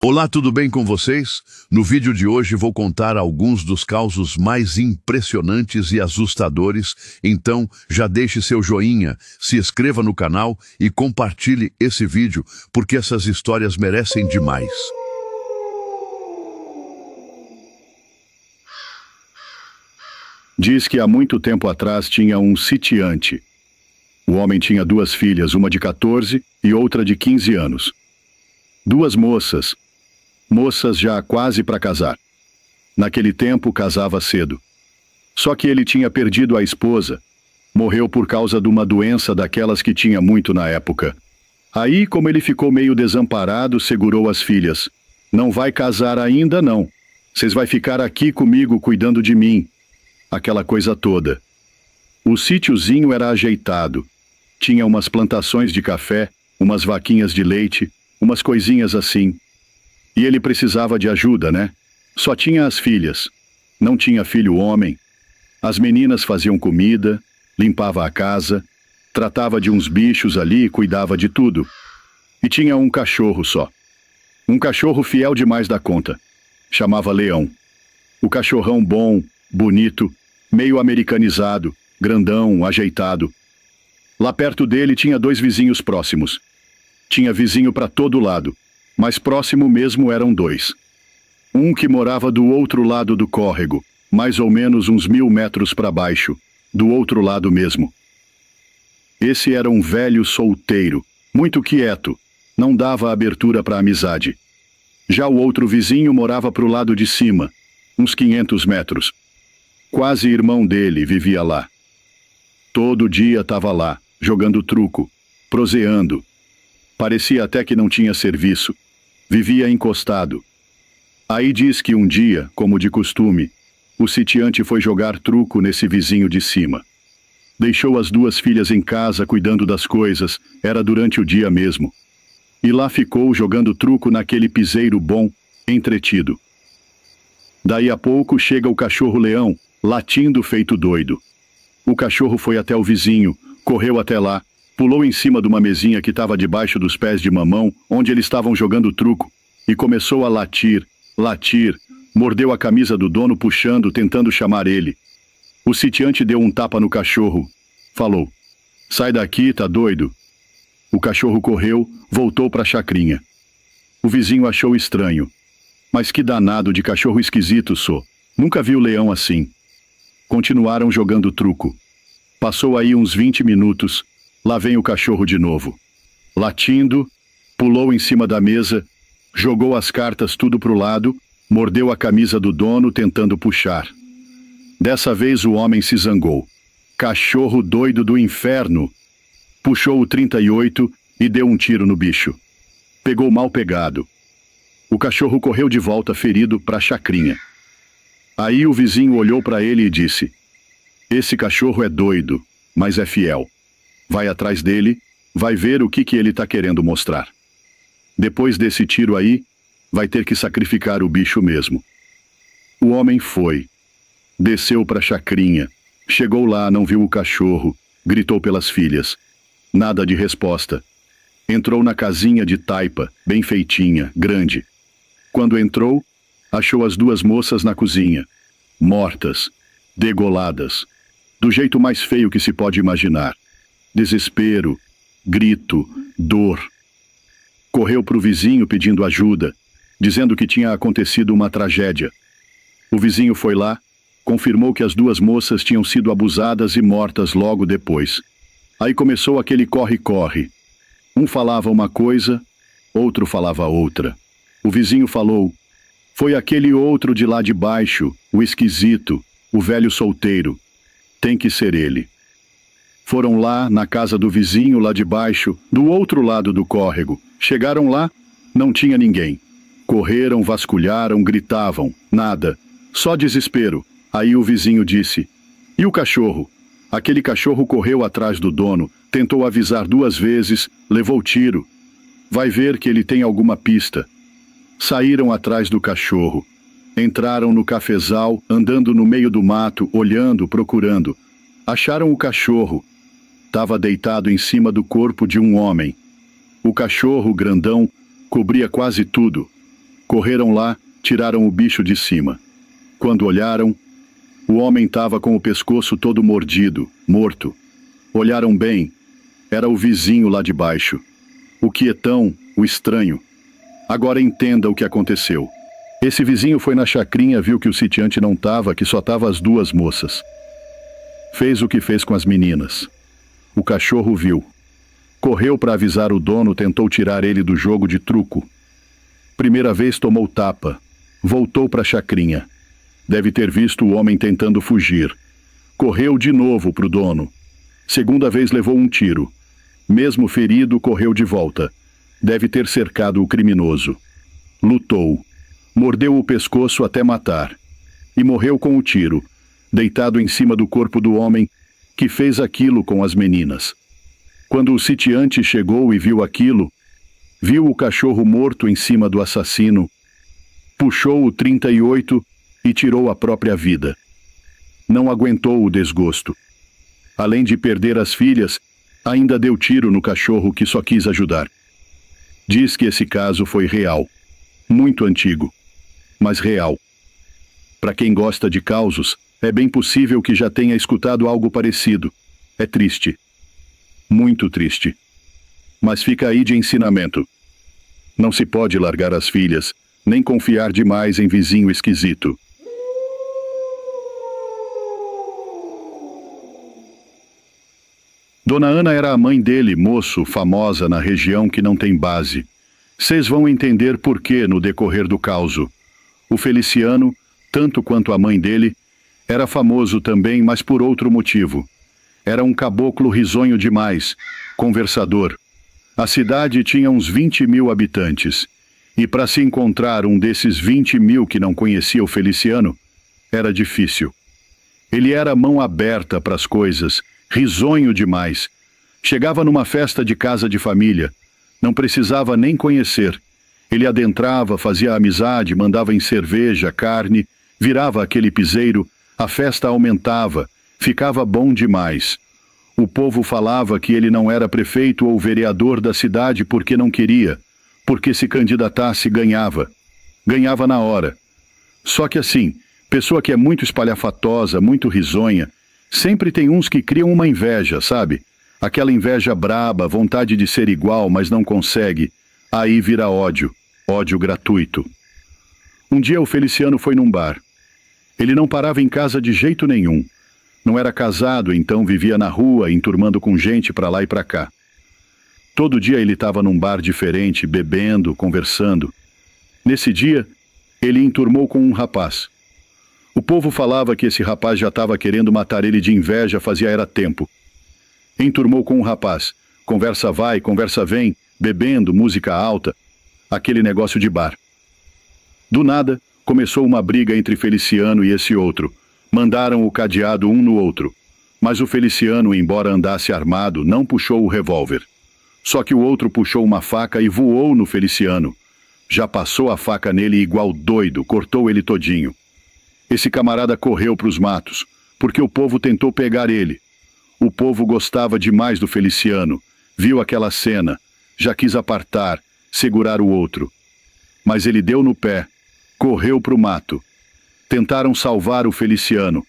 Olá, tudo bem com vocês? No vídeo de hoje vou contar alguns dos causos mais impressionantes e assustadores, então já deixe seu joinha, se inscreva no canal e compartilhe esse vídeo, porque essas histórias merecem demais. Diz que há muito tempo atrás tinha um sitiante. O homem tinha duas filhas, uma de 14 e outra de 15 anos. Duas moças já quase para casar. Naquele tempo casava cedo. Só que ele tinha perdido a esposa. Morreu por causa de uma doença daquelas que tinha muito na época. Aí, como ele ficou meio desamparado, segurou as filhas. Não vai casar ainda não. Vocês vai ficar aqui comigo cuidando de mim. Aquela coisa toda. O sítiozinho era ajeitado. Tinha umas plantações de café, umas vaquinhas de leite, umas coisinhas assim. E ele precisava de ajuda, né? Só tinha as filhas. Não tinha filho homem. As meninas faziam comida, limpava a casa, tratava de uns bichos ali e cuidava de tudo. E tinha um cachorro só. Um cachorro fiel demais da conta. Chamava Leão. O cachorrão bom, bonito, meio americanizado, grandão, ajeitado. Lá perto dele tinha dois vizinhos próximos. Tinha vizinho para todo lado. Mas próximo mesmo eram dois. Um que morava do outro lado do córrego, mais ou menos uns 1000 metros para baixo, do outro lado mesmo. Esse era um velho solteiro, muito quieto, não dava abertura para amizade. Já o outro vizinho morava pro lado de cima, uns 500 metros. Quase irmão dele vivia lá. Todo dia estava lá, jogando truco, proseando. Parecia até que não tinha serviço. Vivia encostado. Aí diz que um dia, como de costume, o sitiante foi jogar truco nesse vizinho de cima. Deixou as duas filhas em casa cuidando das coisas, era durante o dia mesmo. E lá ficou jogando truco naquele piseiro bom, entretido. Daí a pouco chega o cachorro-leão, latindo feito doido. O cachorro foi até o vizinho, correu até lá, pulou em cima de uma mesinha que estava debaixo dos pés de mamão, onde eles estavam jogando truco, e começou a latir, mordeu a camisa do dono puxando, tentando chamar ele. O sitiante deu um tapa no cachorro. Falou: "Sai daqui, tá doido?" O cachorro correu, voltou para a chacrinha. O vizinho achou estranho. Mas que danado de cachorro esquisito, sou. Nunca vi o leão assim. Continuaram jogando truco. Passou aí uns 20 minutos. Lá vem o cachorro de novo. Latindo, pulou em cima da mesa, jogou as cartas tudo pro lado, mordeu a camisa do dono tentando puxar. Dessa vez o homem se zangou. Cachorro doido do inferno! Puxou o 38 e deu um tiro no bicho. Pegou mal pegado. O cachorro correu de volta ferido pra chacrinha. Aí o vizinho olhou para ele e disse: "Esse cachorro é doido, mas é fiel. Vai atrás dele, vai ver o que ele tá querendo mostrar. Depois desse tiro aí, vai ter que sacrificar o bicho mesmo." O homem foi. Desceu pra chacrinha. Chegou lá, não viu o cachorro. Gritou pelas filhas. Nada de resposta. Entrou na casinha de taipa, bem feitinha, grande. Quando entrou, achou as duas moças na cozinha. Mortas, degoladas. Do jeito mais feio que se pode imaginar. Desespero, grito, dor. Correu para o vizinho pedindo ajuda, dizendo que tinha acontecido uma tragédia. O vizinho foi lá, confirmou que as duas moças tinham sido abusadas e mortas logo depois. Aí começou aquele corre-corre. Um falava uma coisa, outro falava outra. O vizinho falou: "Foi aquele outro de lá de baixo, o esquisito, o velho solteiro. Tem que ser ele." Foram lá, na casa do vizinho lá de baixo, do outro lado do córrego. Chegaram lá, não tinha ninguém. Correram, vasculharam, gritavam. Nada. Só desespero. Aí o vizinho disse: "E o cachorro?" Aquele cachorro correu atrás do dono, tentou avisar 2 vezes, levou tiro. Vai ver que ele tem alguma pista. Saíram atrás do cachorro. Entraram no cafezal, andando no meio do mato, olhando, procurando. Acharam o cachorro. Estava deitado em cima do corpo de um homem. O cachorro grandão cobria quase tudo. Correram lá, tiraram o bicho de cima. Quando olharam, o homem estava com o pescoço todo mordido, morto. Olharam bem, era o vizinho lá de baixo. O quietão, o estranho. Agora entenda o que aconteceu. Esse vizinho foi na chacrinha, viu que o sitiante não estava, que só estavam as duas moças. Fez o que fez com as meninas. O cachorro viu. Correu para avisar o dono, tentou tirar ele do jogo de truco. Primeira vez tomou tapa. Voltou para a chacrinha. Deve ter visto o homem tentando fugir. Correu de novo para o dono. Segunda vez levou um tiro. Mesmo ferido, correu de volta. Deve ter cercado o criminoso. Lutou. Mordeu o pescoço até matar. E morreu com o tiro, deitado em cima do corpo do homem que fez aquilo com as meninas. Quando o sitiante chegou e viu aquilo, viu o cachorro morto em cima do assassino, puxou o 38 e tirou a própria vida. Não aguentou o desgosto. Além de perder as filhas, ainda deu tiro no cachorro que só quis ajudar. Diz que esse caso foi real. Muito antigo, mas real. Para quem gosta de causos, é bem possível que já tenha escutado algo parecido. É triste. Muito triste. Mas fica aí de ensinamento. Não se pode largar as filhas, nem confiar demais em vizinho esquisito. Dona Ana era a mãe dele, moço, famosa na região que não tem base. Vocês vão entender por que no decorrer do causo. O Feliciano, tanto quanto a mãe dele, era famoso também, mas por outro motivo. Era um caboclo risonho demais, conversador. A cidade tinha uns 20.000 habitantes. E para se encontrar um desses 20.000 que não conhecia o Feliciano, era difícil. Ele era mão aberta para as coisas, risonho demais. Chegava numa festa de casa de família. Não precisava nem conhecer. Ele adentrava, fazia amizade, mandava em cerveja, carne, virava aquele piseiro, a festa aumentava, ficava bom demais. O povo falava que ele não era prefeito ou vereador da cidade porque não queria, porque se candidatasse ganhava. Ganhava na hora. Só que assim, pessoa que é muito espalhafatosa, muito risonha, sempre tem uns que criam uma inveja, sabe? Aquela inveja braba, vontade de ser igual, mas não consegue. Aí vira ódio, ódio gratuito. Um dia o Feliciano foi num bar. Ele não parava em casa de jeito nenhum. Não era casado, então vivia na rua, enturmando com gente para lá e para cá. Todo dia ele estava num bar diferente, bebendo, conversando. Nesse dia, ele enturmou com um rapaz. O povo falava que esse rapaz já estava querendo matar ele de inveja fazia era tempo. Enturmou com um rapaz. Conversa vai, conversa vem, bebendo, música alta. Aquele negócio de bar. Do nada, começou uma briga entre Feliciano e esse outro. Mandaram o cadeado um no outro. Mas o Feliciano, embora andasse armado, não puxou o revólver. Só que o outro puxou uma faca e voou no Feliciano. Já passou a faca nele igual doido, cortou ele todinho. Esse camarada correu para os matos, porque o povo tentou pegar ele. O povo gostava demais do Feliciano, viu aquela cena, já quis apartar, segurar o outro. Mas ele deu no pé, correu para o mato. Tentaram salvar o Feliciano,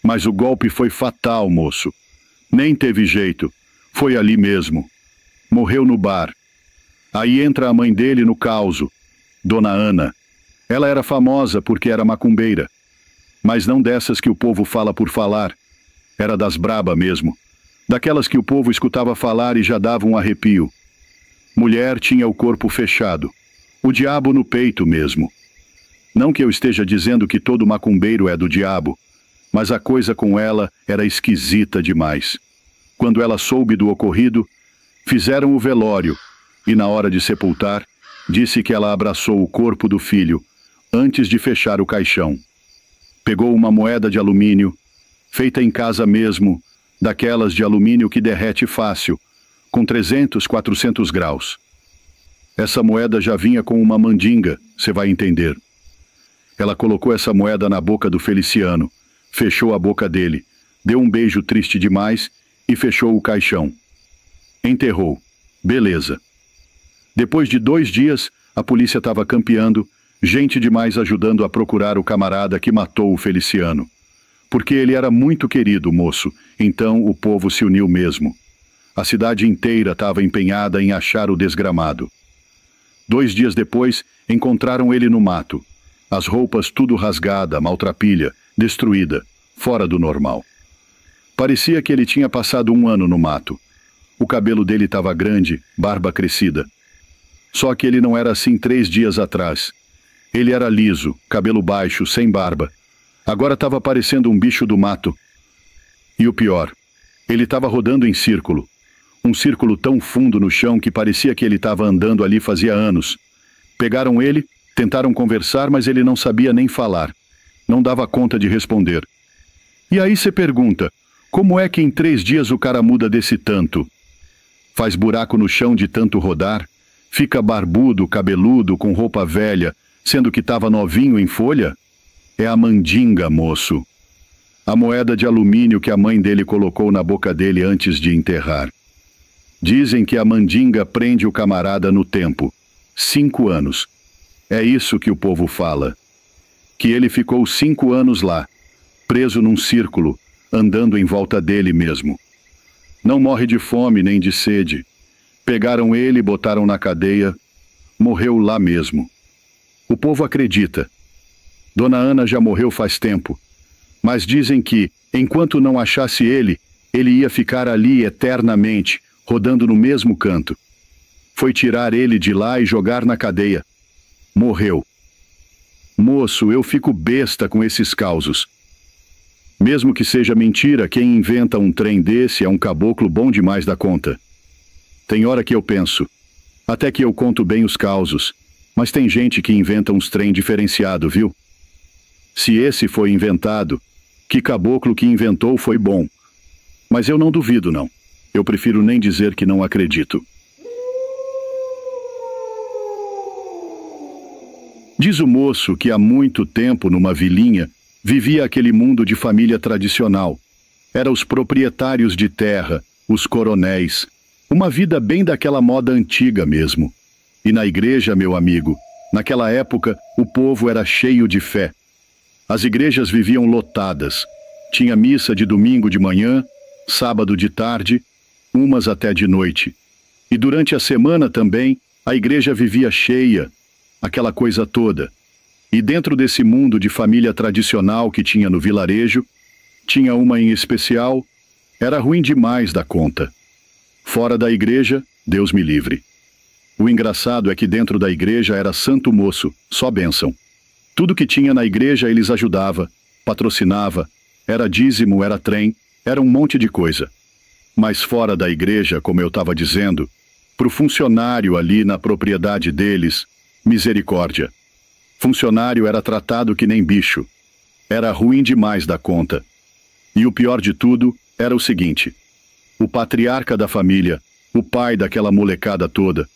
mas o golpe foi fatal, moço. Nem teve jeito, foi ali mesmo. Morreu no bar. Aí entra a mãe dele no causo, Dona Ana. Ela era famosa porque era macumbeira. Mas não dessas que o povo fala por falar. Era das braba mesmo. Daquelas que o povo escutava falar e já dava um arrepio. Mulher tinha o corpo fechado. O diabo no peito mesmo. Não que eu esteja dizendo que todo macumbeiro é do diabo, mas a coisa com ela era esquisita demais. Quando ela soube do ocorrido, fizeram o velório e, na hora de sepultar, disse que ela abraçou o corpo do filho antes de fechar o caixão. Pegou uma moeda de alumínio, feita em casa mesmo, daquelas de alumínio que derrete fácil, com 300, 400 graus. Essa moeda já vinha com uma mandinga, você vai entender. Ela colocou essa moeda na boca do Feliciano, fechou a boca dele, deu um beijo triste demais e fechou o caixão. Enterrou. Beleza. Depois de 2 dias, a polícia estava campeando, Gente demais ajudando a procurar o camarada que matou o Feliciano. Porque ele era muito querido, moço, então o povo se uniu mesmo. A cidade inteira estava empenhada em achar o desgramado. 2 dias depois, encontraram ele no mato. As roupas tudo rasgada, maltrapilha, destruída, fora do normal. Parecia que ele tinha passado 1 ano no mato. O cabelo dele estava grande, barba crescida. Só que ele não era assim 3 dias atrás. Ele era liso, cabelo baixo, sem barba. Agora estava parecendo um bicho do mato. E o pior, ele estava rodando em círculo. Um círculo tão fundo no chão que parecia que ele estava andando ali fazia anos. Pegaram ele, tentaram conversar, mas ele não sabia nem falar. Não dava conta de responder. E aí você pergunta, como é que em 3 dias o cara muda desse tanto? Faz buraco no chão de tanto rodar? Fica barbudo, cabeludo, com roupa velha, sendo que estava novinho em folha? É a mandinga, moço. A moeda de alumínio que a mãe dele colocou na boca dele antes de enterrar. Dizem que a mandinga prende o camarada no tempo. 5 anos. É isso que o povo fala. Que ele ficou 5 anos lá, preso num círculo, andando em volta dele mesmo. Não morre de fome nem de sede. Pegaram ele e botaram na cadeia. Morreu lá mesmo. O povo acredita. Dona Ana já morreu faz tempo. Mas dizem que, enquanto não achasse ele, ele ia ficar ali eternamente, rodando no mesmo canto. Foi tirar ele de lá e jogar na cadeia. Morreu. Moço, eu fico besta com esses causos. Mesmo que seja mentira, quem inventa um trem desse é um caboclo bom demais da conta. Tem hora que eu penso, até que eu conto bem os causos, mas tem gente que inventa uns trem diferenciado, viu? Se esse foi inventado, que caboclo que inventou foi bom. Mas eu não duvido, não. Eu prefiro nem dizer que não acredito. Diz o moço que há muito tempo, numa vilinha, vivia aquele mundo de família tradicional. Eram os proprietários de terra, os coronéis. Uma vida bem daquela moda antiga mesmo. E na igreja, meu amigo, naquela época, o povo era cheio de fé. As igrejas viviam lotadas. Tinha missa de domingo de manhã, sábado de tarde, umas até de noite. E durante a semana também, a igreja vivia cheia, aquela coisa toda. E dentro desse mundo de família tradicional que tinha no vilarejo, tinha uma em especial, era ruim demais da conta. Fora da igreja, Deus me livre. O engraçado é que dentro da igreja era santo moço, só bênção. Tudo que tinha na igreja eles ajudava, patrocinava, era dízimo, era trem, era um monte de coisa. Mas fora da igreja, como eu estava dizendo, pro funcionário ali na propriedade deles, misericórdia. Funcionário era tratado que nem bicho. Era ruim demais da conta. E o pior de tudo era o seguinte: o patriarca da família, o pai daquela molecada toda,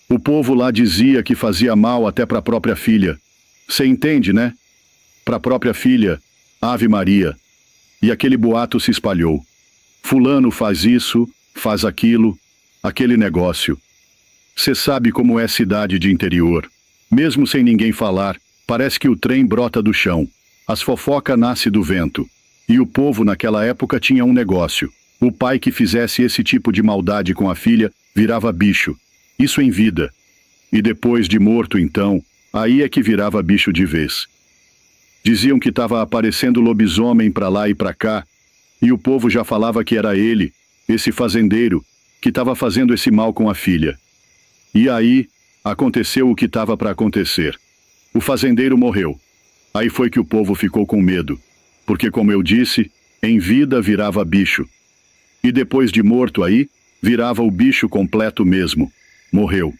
o povo lá dizia que fazia mal até para a própria filha. Você entende, né? Para a própria filha, Ave Maria. E aquele boato se espalhou. Fulano faz isso, faz aquilo, aquele negócio. Você sabe como é cidade de interior. Mesmo sem ninguém falar, parece que o trem brota do chão. As fofocas nascem do vento. E o povo naquela época tinha um negócio. O pai que fizesse esse tipo de maldade com a filha virava bicho. Isso em vida. E depois de morto então, aí é que virava bicho de vez. Diziam que estava aparecendo lobisomem para lá e para cá, e o povo já falava que era ele, esse fazendeiro, que estava fazendo esse mal com a filha. E aí, aconteceu o que estava para acontecer. O fazendeiro morreu. Aí foi que o povo ficou com medo, porque como eu disse, em vida virava bicho. E depois de morto aí, virava o bicho completo mesmo. Morreu.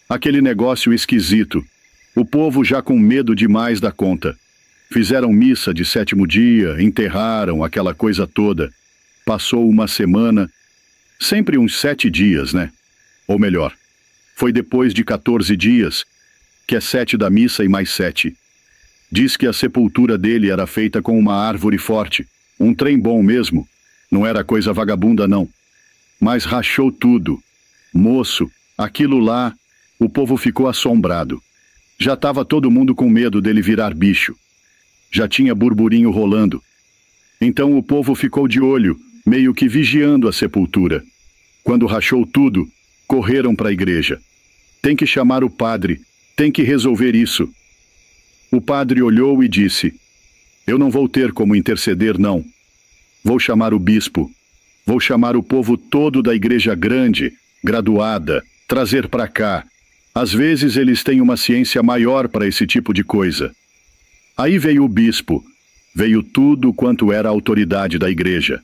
Aquele negócio esquisito. O povo já com medo demais da conta. Fizeram missa de 7º dia, enterraram aquela coisa toda. Passou uma semana, sempre uns 7 dias, né? Ou melhor, foi depois de 14 dias, que é 7 da missa e mais 7. Diz que a sepultura dele era feita com uma árvore forte, um trem bom mesmo, não era coisa vagabunda não. Mas rachou tudo. Moço, aquilo lá, o povo ficou assombrado. Já estava todo mundo com medo dele virar bicho. Já tinha burburinho rolando. Então o povo ficou de olho, meio que vigiando a sepultura. Quando rachou tudo, correram para a igreja. Tem que chamar o padre, tem que resolver isso. O padre olhou e disse: eu não vou ter como interceder, não. Vou chamar o bispo. Vou chamar o povo todo da igreja grande, graduada, trazer para cá. Às vezes eles têm uma ciência maior para esse tipo de coisa. Aí veio o bispo. Veio tudo quanto era a autoridade da igreja.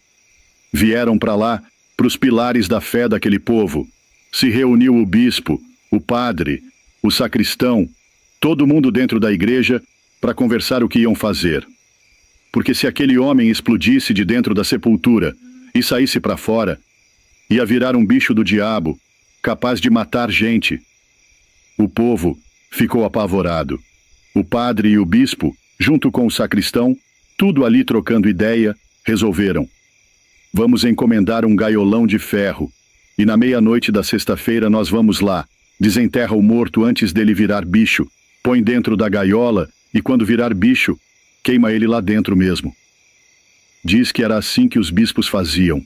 Vieram para lá, para os pilares da fé daquele povo. Se reuniu o bispo, o padre, o sacristão, todo mundo dentro da igreja para conversar o que iam fazer. Porque se aquele homem explodisse de dentro da sepultura e saísse para fora, ia virar um bicho do diabo, capaz de matar gente. O povo ficou apavorado. O padre e o bispo, junto com o sacristão, tudo ali trocando ideia, resolveram: vamos encomendar um gaiolão de ferro, e na meia-noite da sexta-feira nós vamos lá, desenterra o morto antes dele virar bicho, põe dentro da gaiola e quando virar bicho, queima ele lá dentro mesmo. Diz que era assim que os bispos faziam,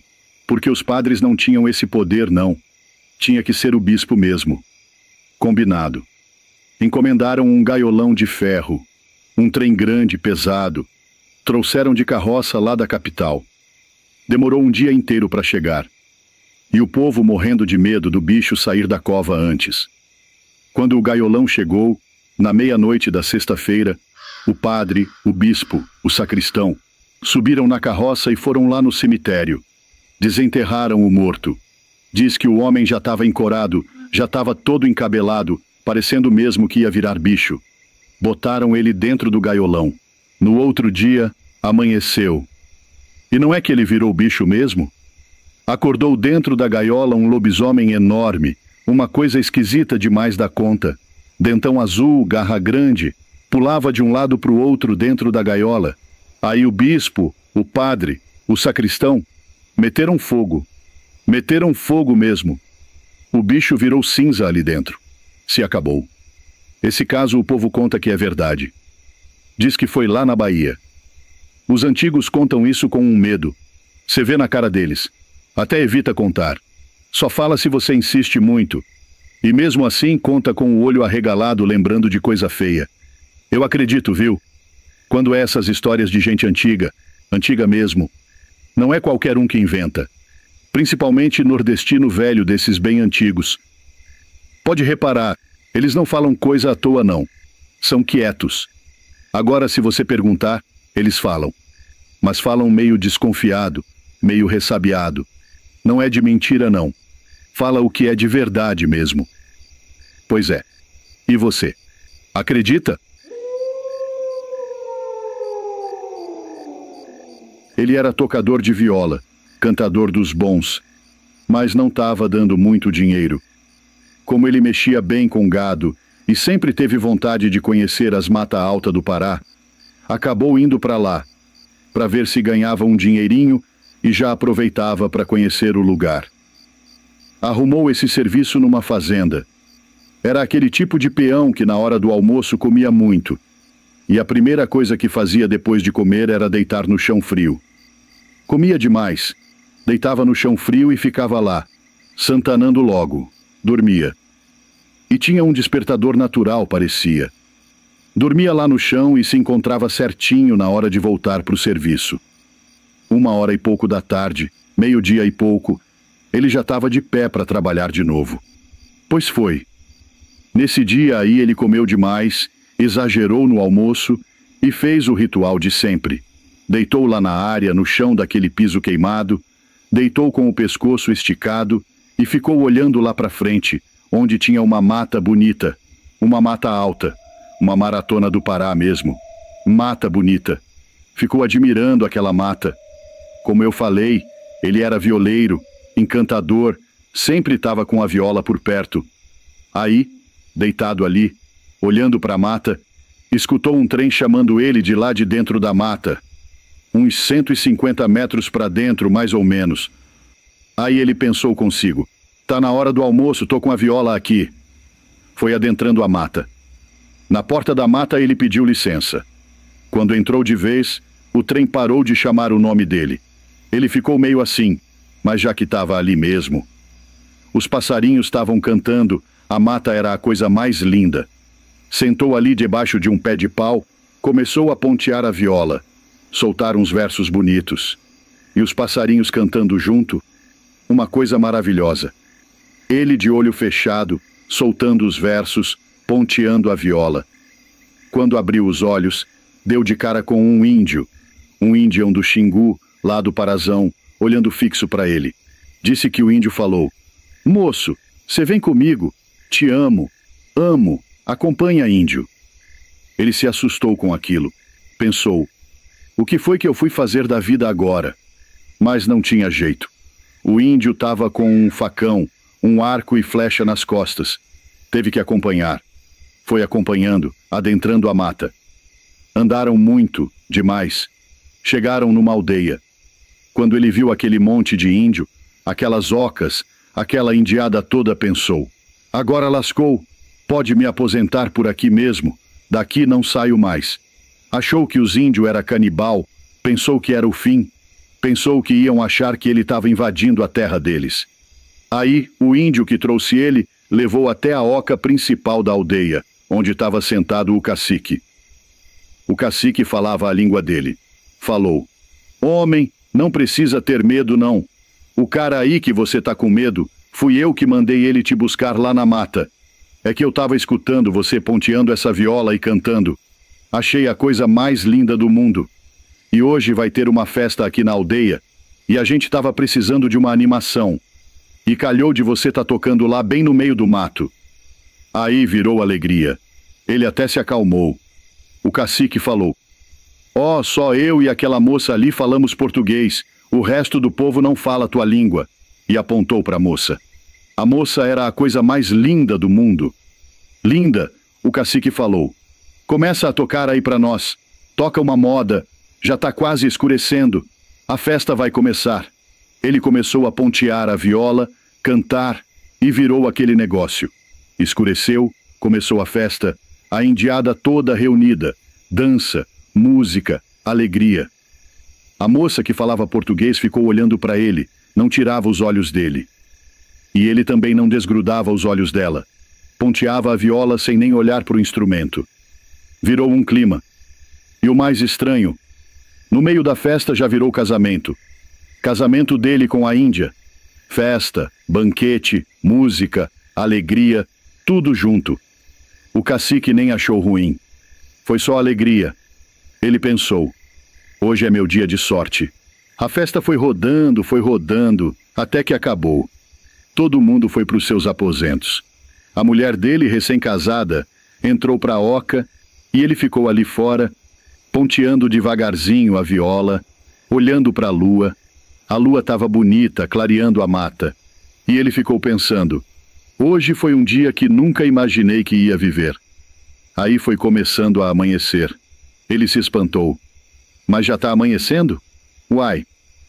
porque os padres não tinham esse poder, não. Tinha que ser o bispo mesmo. Combinado. Encomendaram um gaiolão de ferro, um trem grande, pesado. Trouxeram de carroça lá da capital. Demorou um dia inteiro para chegar. E o povo morrendo de medo do bicho sair da cova antes. Quando o gaiolão chegou, na meia-noite da sexta-feira, o padre, o bispo, o sacristão, subiram na carroça e foram lá no cemitério. Desenterraram o morto. Diz que o homem já estava encorado, já estava todo encabelado, parecendo mesmo que ia virar bicho. Botaram ele dentro do gaiolão. No outro dia, amanheceu. E não é que ele virou bicho mesmo? Acordou dentro da gaiola um lobisomem enorme, uma coisa esquisita demais da conta. Dentão azul, garra grande, pulava de um lado para o outro dentro da gaiola. Aí o bispo, o padre, o sacristão, meteram fogo. Meteram fogo mesmo. O bicho virou cinza ali dentro. Se acabou. Esse caso o povo conta que é verdade. Diz que foi lá na Bahia. Os antigos contam isso com um medo. Você vê na cara deles. Até evita contar. Só fala se você insiste muito. E mesmo assim conta com o olho arregalado lembrando de coisa feia. Eu acredito, viu? Quando é essas histórias de gente antiga, antiga mesmo, não é qualquer um que inventa. Principalmente nordestino velho desses bem antigos. Pode reparar, eles não falam coisa à toa não. São quietos. Agora se você perguntar, eles falam. Mas falam meio desconfiado, meio ressabiado. Não é de mentira não. Fala o que é de verdade mesmo. Pois é. E você? Acredita? Ele era tocador de viola, cantador dos bons, mas não estava dando muito dinheiro. Como ele mexia bem com gado e sempre teve vontade de conhecer as Mata Alta do Pará, acabou indo para lá, para ver se ganhava um dinheirinho e já aproveitava para conhecer o lugar. Arrumou esse serviço numa fazenda. Era aquele tipo de peão que na hora do almoço comia muito, e a primeira coisa que fazia depois de comer era deitar no chão frio. Comia demais, deitava no chão frio e ficava lá, santanando logo, dormia. E tinha um despertador natural, parecia. Dormia lá no chão e se encontrava certinho na hora de voltar para o serviço. 1h e pouco da tarde, meio-dia e pouco, ele já estava de pé para trabalhar de novo. Pois foi. Nesse dia aí ele comeu demais, exagerou no almoço e fez o ritual de sempre. Deitou lá na área, no chão daquele piso queimado, deitou com o pescoço esticado e ficou olhando lá para frente, onde tinha uma mata bonita, uma mata alta, uma maratona do Pará mesmo. Mata bonita. Ficou admirando aquela mata. Como eu falei, ele era violeiro, encantador, sempre estava com a viola por perto. Aí, deitado ali, olhando para a mata, escutou um trem chamando ele de lá de dentro da mata. Uns 150 metros para dentro, mais ou menos. Aí ele pensou consigo: tá na hora do almoço, tô com a viola aqui. Foi adentrando a mata. Na porta da mata ele pediu licença. Quando entrou de vez, o trem parou de chamar o nome dele. Ele ficou meio assim, mas já que estava ali mesmo. Os passarinhos estavam cantando, a mata era a coisa mais linda. Sentou ali debaixo de um pé de pau, começou a pontear a viola, soltar uns versos bonitos. E os passarinhos cantando junto, uma coisa maravilhosa. Ele de olho fechado, soltando os versos, ponteando a viola. Quando abriu os olhos, deu de cara com um índião do Xingu, lá do Parazão, olhando fixo para ele. Disse que o índio falou: "Moço, você vem comigo, te amo, acompanha, índio." Ele se assustou com aquilo. Pensou: o que foi que eu fui fazer da vida agora? Mas não tinha jeito. O índio estava com um facão, um arco e flecha nas costas. Teve que acompanhar. Foi acompanhando, adentrando a mata. Andaram muito, demais. Chegaram numa aldeia. Quando ele viu aquele monte de índio, aquelas ocas, aquela indiada toda, pensou: agora lascou, pode me aposentar por aqui mesmo, daqui não saio mais. Achou que os índios era canibal, pensou que era o fim, pensou que iam achar que ele estava invadindo a terra deles. Aí, o índio que trouxe ele levou até a oca principal da aldeia, onde estava sentado o cacique. O cacique falava a língua dele. Falou: homem, não precisa ter medo não. O cara aí que você tá com medo, fui eu que mandei ele te buscar lá na mata. É que eu tava escutando você ponteando essa viola e cantando. Achei a coisa mais linda do mundo. E hoje vai ter uma festa aqui na aldeia, e a gente tava precisando de uma animação. E calhou de você tá tocando lá bem no meio do mato. Aí virou alegria. Ele até se acalmou. O cacique falou: ó, só eu e aquela moça ali falamos português, o resto do povo não fala tua língua. E apontou para a moça. A moça era a coisa mais linda do mundo. Linda, o cacique falou. Começa a tocar aí para nós. Toca uma moda. Já tá quase escurecendo. A festa vai começar. Ele começou a pontear a viola, cantar, e virou aquele negócio. Escureceu, começou a festa, a indiada toda reunida. Dança, música, alegria. A moça que falava português ficou olhando para ele, não tirava os olhos dele. E ele também não desgrudava os olhos dela. Ponteava a viola sem nem olhar para o instrumento. Virou um clima. E o mais estranho, no meio da festa já virou casamento. Casamento dele com a Índia. Festa, banquete, música, alegria, tudo junto. O cacique nem achou ruim. Foi só alegria. Ele pensou: hoje é meu dia de sorte. A festa foi rodando, até que acabou. Todo mundo foi para os seus aposentos. A mulher dele, recém-casada, entrou para a oca e ele ficou ali fora, ponteando devagarzinho a viola, olhando para a lua. A lua estava bonita, clareando a mata. E ele ficou pensando: hoje foi um dia que nunca imaginei que ia viver. Aí foi começando a amanhecer. Ele se espantou. Mas já está amanhecendo? Uai,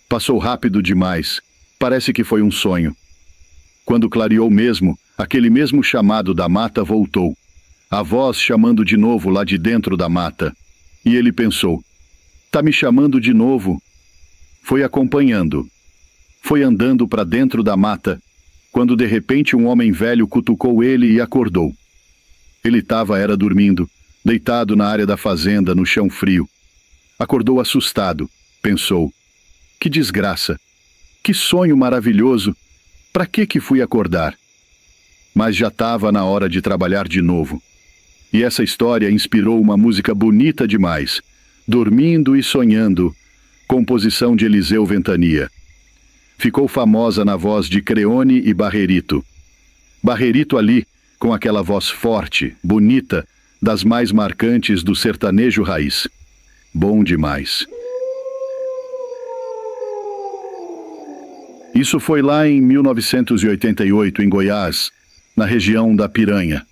passou rápido demais. Parece que foi um sonho. Quando clareou mesmo, aquele mesmo chamado da mata voltou. A voz chamando de novo lá de dentro da mata. E ele pensou: tá me chamando de novo. Foi acompanhando. Foi andando para dentro da mata, quando de repente um homem velho cutucou ele e acordou. Ele era dormindo, deitado na área da fazenda, no chão frio. Acordou assustado, pensou: que desgraça, que sonho maravilhoso, para que fui acordar? Mas já estava na hora de trabalhar de novo. E essa história inspirou uma música bonita demais, Dormindo e Sonhando, composição de Eliseu Ventania. Ficou famosa na voz de Creone e Barrerito. Barrerito ali, com aquela voz forte, bonita, das mais marcantes do sertanejo raiz. Bom demais. Isso foi lá em 1988, em Goiás, na região da Piranha.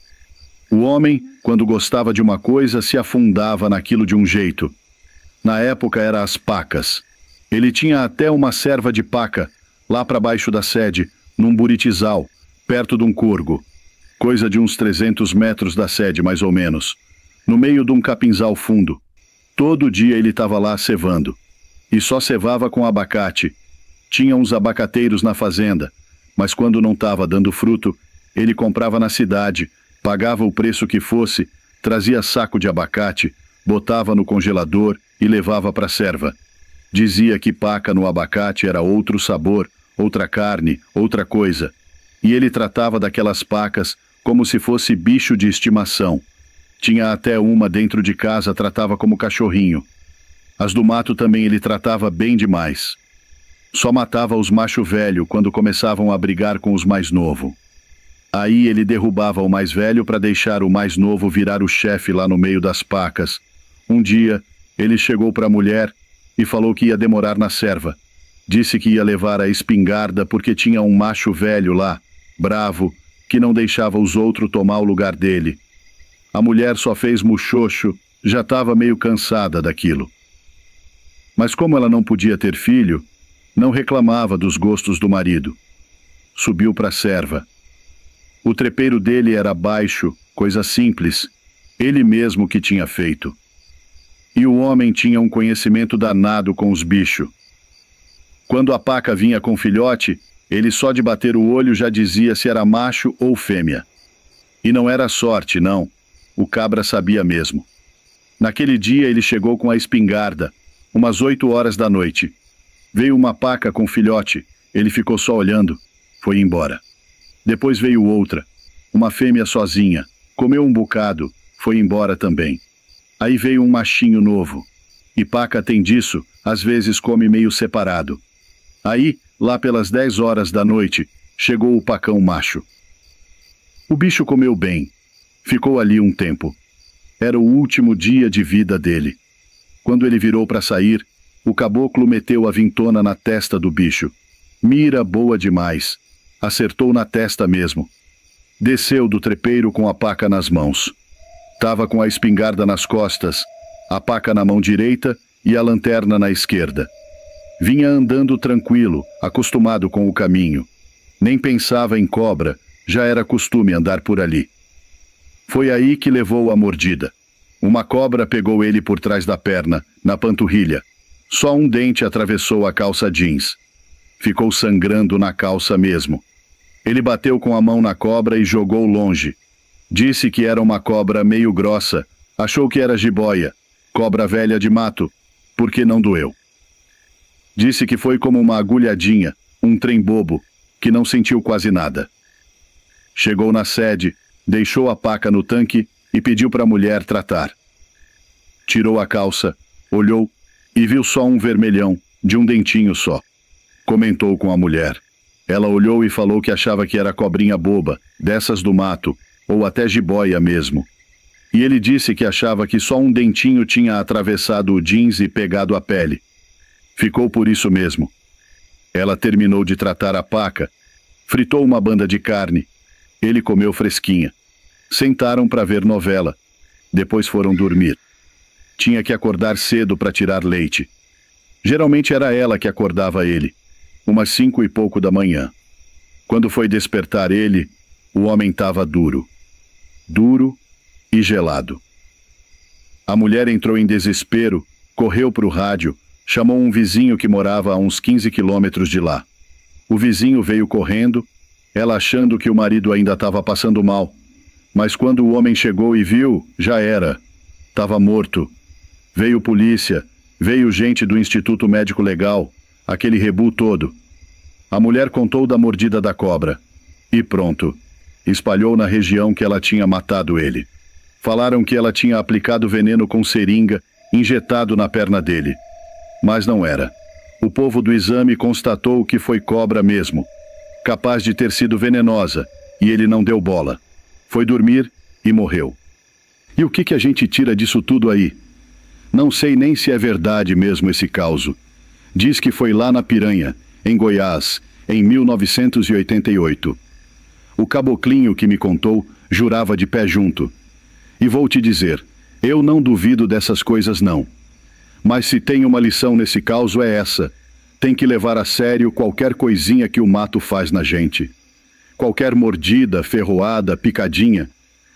O homem, quando gostava de uma coisa, se afundava naquilo de um jeito. Na época era as pacas. Ele tinha até uma serva de paca, lá para baixo da sede, num buritizal, perto de um corgo. Coisa de uns 300 metros da sede, mais ou menos. no meio de um capinzal fundo. Todo dia ele estava lá cevando. E só cevava com abacate. Tinha uns abacateiros na fazenda, mas quando não estava dando fruto, ele comprava na cidade, pagava o preço que fosse, trazia saco de abacate, botava no congelador e levava para a serva. Dizia que paca no abacate era outro sabor, outra carne, outra coisa. E ele tratava daquelas pacas como se fosse bicho de estimação. Tinha até uma dentro de casa, tratava como cachorrinho. As do mato também ele tratava bem demais. Só matava os macho velho quando começavam a brigar com os mais novo. Aí ele derrubava o mais velho para deixar o mais novo virar o chefe lá no meio das pacas. Um dia, ele chegou para a mulher e falou que ia demorar na serva. Disse que ia levar a espingarda porque tinha um macho velho lá, bravo, que não deixava os outros tomar o lugar dele. A mulher só fez muxoxo, já estava meio cansada daquilo. Mas como ela não podia ter filho, não reclamava dos gostos do marido. Subiu para a serva. O trepeiro dele era baixo, coisa simples, ele mesmo que tinha feito. E o homem tinha um conhecimento danado com os bichos. Quando a paca vinha com filhote, ele só de bater o olho já dizia se era macho ou fêmea. E não era sorte, não. O cabra sabia mesmo. Naquele dia ele chegou com a espingarda, umas 8 horas da noite. Veio uma paca com filhote, ele ficou só olhando, foi embora. Depois veio outra, uma fêmea sozinha, comeu um bocado, foi embora também. Aí veio um machinho novo. E paca tem disso, às vezes come meio separado. Aí, lá pelas 10 horas da noite, chegou o pacão macho. O bicho comeu bem. Ficou ali um tempo. Era o último dia de vida dele. Quando ele virou para sair, o caboclo meteu a vintona na testa do bicho. Mira boa demais. Acertou na testa mesmo. Desceu do trepeiro com a paca nas mãos. Tava com a espingarda nas costas, a paca na mão direita e a lanterna na esquerda. Vinha andando tranquilo, acostumado com o caminho. Nem pensava em cobra, já era costume andar por ali. Foi aí que levou a mordida. Uma cobra pegou ele por trás da perna, na panturrilha. Só um dente atravessou a calça jeans. Ficou sangrando na calça mesmo. Ele bateu com a mão na cobra e jogou longe. Disse que era uma cobra meio grossa, achou que era jiboia, cobra velha de mato, porque não doeu. Disse que foi como uma agulhadinha, um trem bobo, que não sentiu quase nada. Chegou na sede, deixou a paca no tanque e pediu para a mulher tratar. Tirou a calça, olhou e viu só um vermelhão, de um dentinho só. Comentou com a mulher. Ela olhou e falou que achava que era cobrinha boba, dessas do mato, ou até jiboia mesmo. E ele disse que achava que só um dentinho tinha atravessado o jeans e pegado a pele. Ficou por isso mesmo. Ela terminou de tratar a paca, fritou uma banda de carne. Ele comeu fresquinha. Sentaram para ver novela. Depois foram dormir. Tinha que acordar cedo para tirar leite. Geralmente era ela que acordava ele, umas 5 e pouco da manhã. Quando foi despertar ele, o homem estava duro. Duro e gelado. A mulher entrou em desespero, correu para o rádio, chamou um vizinho que morava a uns 15 quilômetros de lá. O vizinho veio correndo, ela achando que o marido ainda estava passando mal. Mas quando o homem chegou e viu, já era. Estava morto. Veio polícia, veio gente do Instituto Médico Legal, aquele rebu todo. A mulher contou da mordida da cobra. E pronto. Espalhou na região que ela tinha matado ele. Falaram que ela tinha aplicado veneno com seringa, injetado na perna dele. Mas não era. O povo do exame constatou que foi cobra mesmo. Capaz de ter sido venenosa, e ele não deu bola. Foi dormir e morreu. E o que a gente tira disso tudo aí? Não sei nem se é verdade mesmo esse caso. Diz que foi lá na Piranha, em Goiás, em 1988. O caboclinho que me contou jurava de pé junto. E vou te dizer, eu não duvido dessas coisas não. Mas se tem uma lição nesse caso é essa. Tem que levar a sério qualquer coisinha que o mato faz na gente. Qualquer mordida, ferroada, picadinha.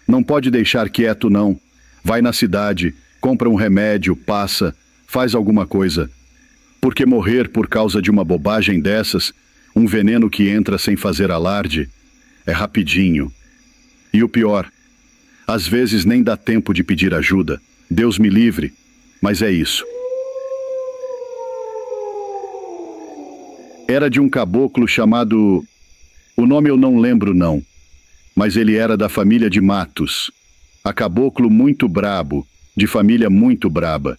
Não pode deixar quieto não. vai na cidade, compra um remédio, passa, faz alguma coisa. Porque morrer por causa de uma bobagem dessas, um veneno que entra sem fazer alarde, é rapidinho. E o pior, às vezes nem dá tempo de pedir ajuda. Deus me livre, mas é isso. Era de um caboclo chamado... O nome eu não lembro não, mas ele era da família de Matos. A caboclo muito brabo, de família muito braba.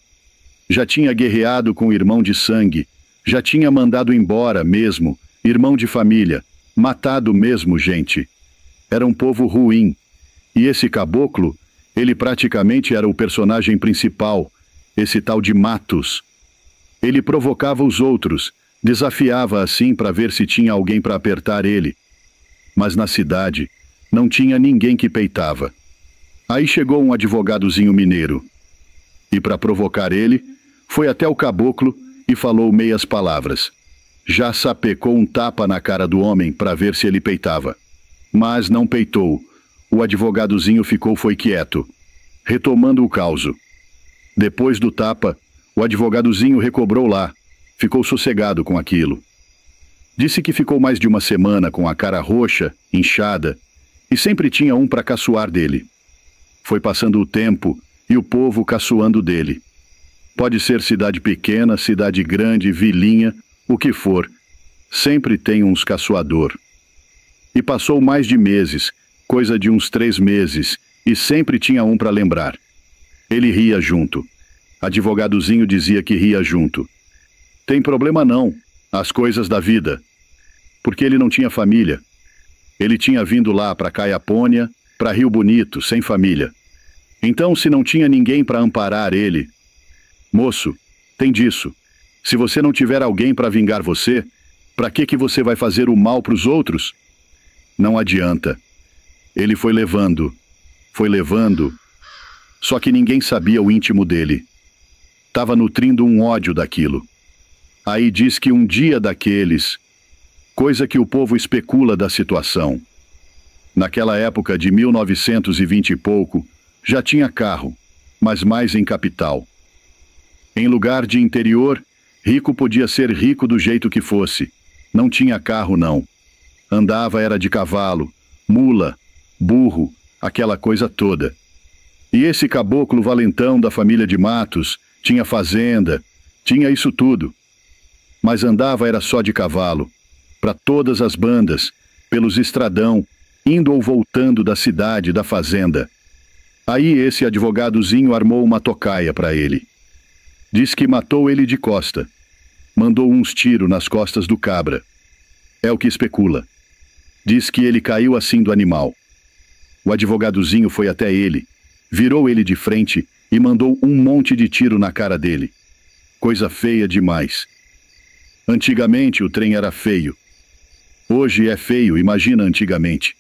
Já tinha guerreado com o irmão de sangue, já tinha mandado embora mesmo, irmão de família, matado mesmo gente. Era um povo ruim. E esse caboclo, ele praticamente era o personagem principal, esse tal de Matos. Ele provocava os outros, desafiava assim para ver se tinha alguém para apertar ele. Mas na cidade, não tinha ninguém que peitava. Aí chegou um advogadozinho mineiro. E para provocar ele, foi até o caboclo e falou meias palavras. Já sapecou um tapa na cara do homem para ver se ele peitava. Mas não peitou. O advogadozinho foi quieto, retomando o causo. Depois do tapa, o advogadozinho recobrou lá, ficou sossegado com aquilo. Disse que ficou mais de uma semana com a cara roxa, inchada, e sempre tinha um para caçoar dele. Foi passando o tempo e o povo caçoando dele. Pode ser cidade pequena, cidade grande, vilinha, o que for. Sempre tem uns caçoador. E passou mais de meses, coisa de uns 3 meses, e sempre tinha um para lembrar. Ele ria junto. Advogadozinho dizia que ria junto. Tem problema não, as coisas da vida. Porque ele não tinha família. Ele tinha vindo lá para Caiapônia, para Rio Bonito, sem família. Então, se não tinha ninguém para amparar ele... Moço, tem disso. Se você não tiver alguém para vingar você, para que você vai fazer o mal para os outros? Não adianta. Ele foi levando. Só que ninguém sabia o íntimo dele. Tava nutrindo um ódio daquilo. Aí diz que um dia daqueles... Coisa que o povo especula da situação. Naquela época de 1920 e pouco, já tinha carro, mas mais em capital. Em lugar de interior, rico podia ser rico do jeito que fosse. Não tinha carro, não. Andava era de cavalo, mula, burro, aquela coisa toda. E esse caboclo valentão da família de Matos tinha fazenda, tinha isso tudo. Mas andava era só de cavalo, para todas as bandas, pelos estradão, indo ou voltando da cidade, da fazenda. Aí esse advogadozinho armou uma tocaia para ele. Diz que matou ele de costa. Mandou uns tiros nas costas do cabra. É o que especula. Diz que ele caiu assim do animal. O advogadozinho foi até ele, virou ele de frente e mandou um monte de tiro na cara dele. Coisa feia demais. Antigamente o trem era feio. Hoje é feio, imagina antigamente.